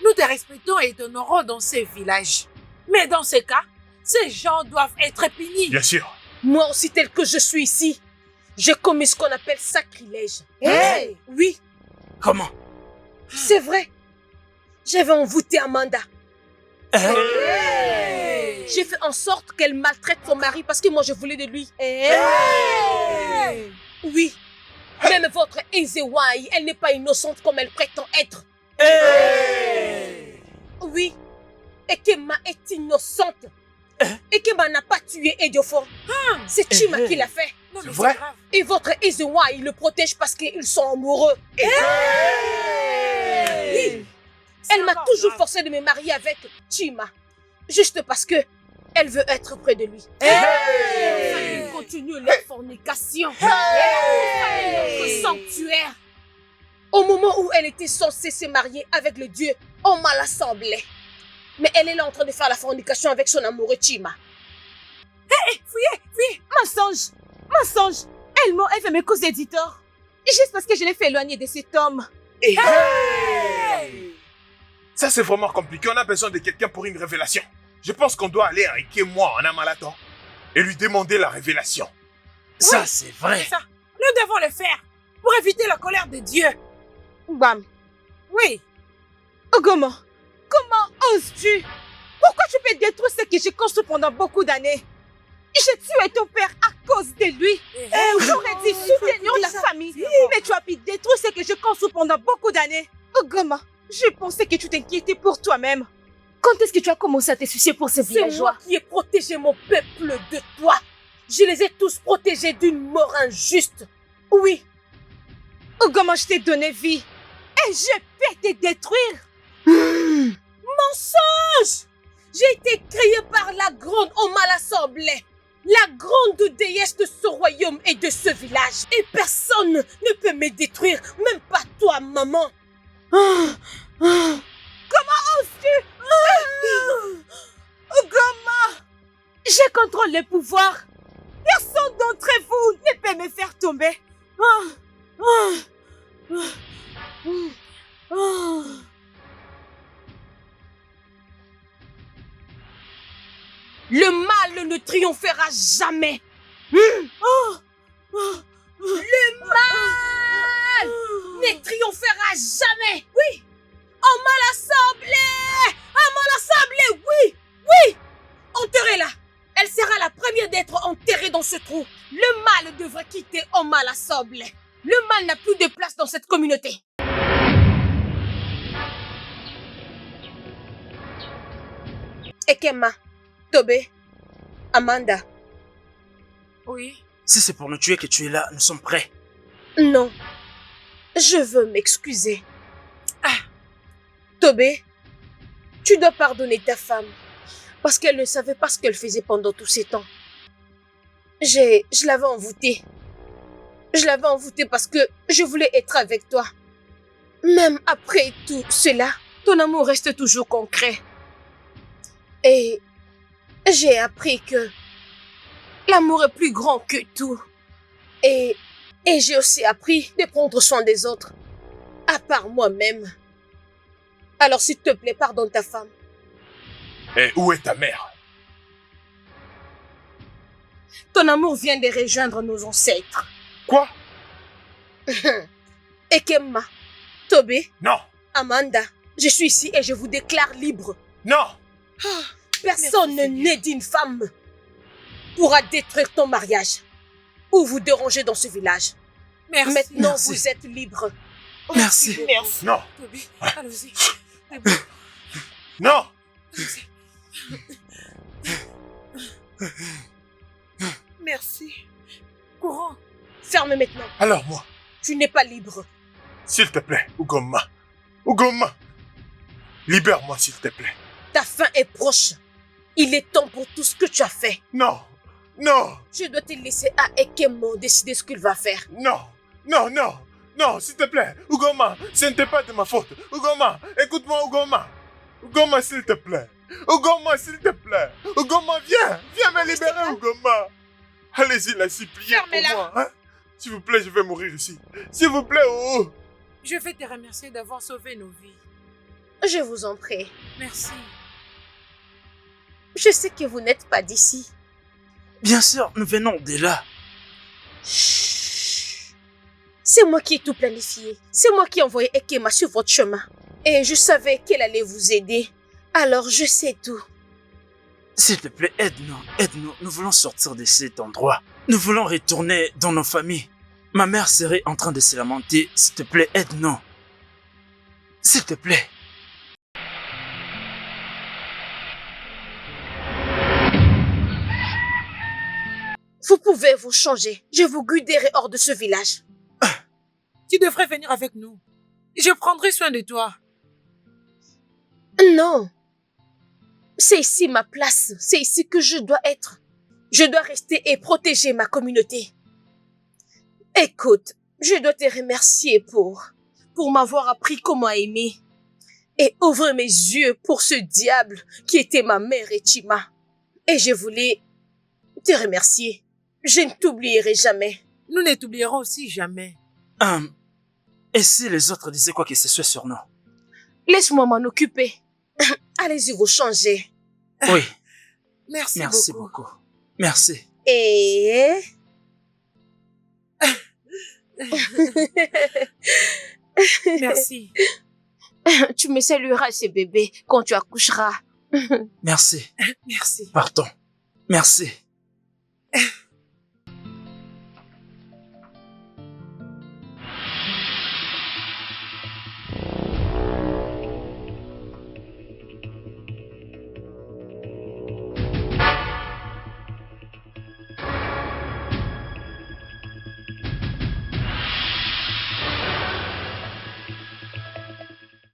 nous te respectons et t'honorons dans ces villages. Mais dans ces cas, ces gens doivent être punis. Bien sûr. Moi aussi tel que je suis ici, j'ai commis ce qu'on appelle sacrilège. Hey! Oui, Comment? c'est vrai. J'avais envoûté Amanda. Hey! J'ai fait en sorte qu'elle maltraite son mari parce que moi je voulais de lui. Hey! Oui. Même votre Ezewai, elle n'est pas innocente comme elle prétend être. Oui. Ekema est innocente. Ekema n'a pas tué Ejiofor. C'est Chima qui l'a fait. Non, mais vrai? c'est grave. Et votre Ezewai le protège parce qu'ils sont amoureux. C'est Elle m'a encore toujours grave. forcé de me marier avec Chima. Juste parce que elle veut être près de lui. Hey! Ils continuent leur fornication. Notre sanctuaire. Au moment où elle était censée se marier avec le dieu, on m'a l'assemblée. Mais elle est là en train de faire la fornication avec son amoureux Chima. Fuyez! Mensonge. Mensonge. Elle veut me causer du tort. Juste parce que je l'ai fait éloigner de cet homme. Et Ça, c'est vraiment compliqué. On a besoin de quelqu'un pour une révélation. Je pense qu'on doit aller à Ikemwa en Amalato et lui demander la révélation. Ça, c'est vrai. C'est ça. Nous devons le faire pour éviter la colère de Dieu. Bam. Oui. Ugoma, comment oses-tu? Pourquoi tu peux détruire ce que j'ai construit pendant beaucoup d'années? J'ai tué ton père à cause de lui. J'aurais dit soutenir la famille. Mais tu as pu détruire ce que je construis pendant beaucoup d'années. Ugoma, je pensais que tu t'inquiétais pour toi-même. Quand est-ce que tu as commencé à te soucier pour ces C'est moi villageois? qui ai protégé mon peuple de toi. Je les ai tous protégés d'une mort injuste. Oui. Ugoma, je t'ai donné vie. Et je peux te détruire. Mensonge! J'ai été créée par la grande Omalasamblée, la grande déesse de ce royaume et de ce village. Et personne ne peut me détruire, même pas toi, maman. Comment oses-tu? Ugoma, je contrôle le pouvoir. Personne d'entre vous ne peut me faire tomber. Le mal ne triomphera jamais. Le mal ne triomphera jamais. Oui. Omalasamblée, oui, oui. Enterrez-la. Elle sera la première d'être enterrée dans ce trou. Le mal devrait quitter Omalasamblée. Le mal n'a plus de place dans cette communauté. Ekema, Tobé, Amanda. Oui. Si c'est pour nous tuer que tu es là, nous sommes prêts. Non, je veux m'excuser. Tobé, tu dois pardonner ta femme parce qu'elle ne savait pas ce qu'elle faisait pendant tous ces temps. Je l'avais envoûtée. Je l'avais envoûtée parce que je voulais être avec toi. Même après tout cela, ton amour reste toujours concret. Et j'ai appris que l'amour est plus grand que tout. Et j'ai aussi appris de prendre soin des autres, à part moi-même. Alors s'il te plaît, pardonne ta femme. Et où est ta mère? Ton amour vient de rejoindre nos ancêtres. Quoi? Ekema, Tobé, Non, Amanda, je suis ici et je vous déclare libre. non. Personne né d'une femme pourra détruire ton mariage ou vous déranger dans ce village. Merci. Maintenant, Merci. vous êtes libre. Merci. Merci. Non, Toby, allons-y. non. Merci. Courant. Ferme maintenant. Alors moi, Tu n'es pas libre. s'il te plaît, Ugoma. Ugoma. Libère-moi, s'il te plaît. Ta fin est proche. Il est temps pour tout ce que tu as fait. Non, non, Je dois te laisser à Ekemo décider ce qu'il va faire. non, non, non, non, s'il te plaît. Ugoma, ce n'était pas de ma faute. Ugoma, écoute-moi, Ugoma. Ugoma, s'il te plaît. Ugoma, s'il te plaît. Ugoma, viens me libérer, Ugoma. Allez-y, la suppliez pour Fermez-la. moi. Hein? S'il vous plaît, je vais mourir ici. S'il vous plaît, oh. Je vais te remercier d'avoir sauvé nos vies. Je vous en prie. Merci. Je sais que vous n'êtes pas d'ici. Bien sûr, nous venons de là. Chut. C'est moi qui ai tout planifié. C'est moi qui ai envoyé Ekema sur votre chemin. Et je savais qu'elle allait vous aider. Alors je sais tout. S'il te plaît, aide-nous, aide-nous. Nous voulons sortir de cet endroit. Nous voulons retourner dans nos familles. Ma mère serait en train de se lamenter. S'il te plaît, aide-nous. S'il te plaît. Vous pouvez vous changer. Je vous guiderai hors de ce village. Tu devrais venir avec nous. Je prendrai soin de toi. Non. C'est ici ma place. C'est ici que je dois être. Je dois rester et protéger ma communauté. Écoute, je dois te remercier pour m'avoir appris comment aimer et ouvrir mes yeux pour ce diable qui était ma mère Echima. Et je voulais te remercier. Je ne t'oublierai jamais. Nous ne t'oublierons aussi jamais. Et si les autres disaient quoi que ce soit sur nous? Laisse-moi m'en occuper. Allez-y vous changer. Oui, Merci, merci beaucoup. Merci. Et... Merci. Tu me salueras ce bébé quand tu accoucheras. Merci. Merci. Pardon. Merci. Eh,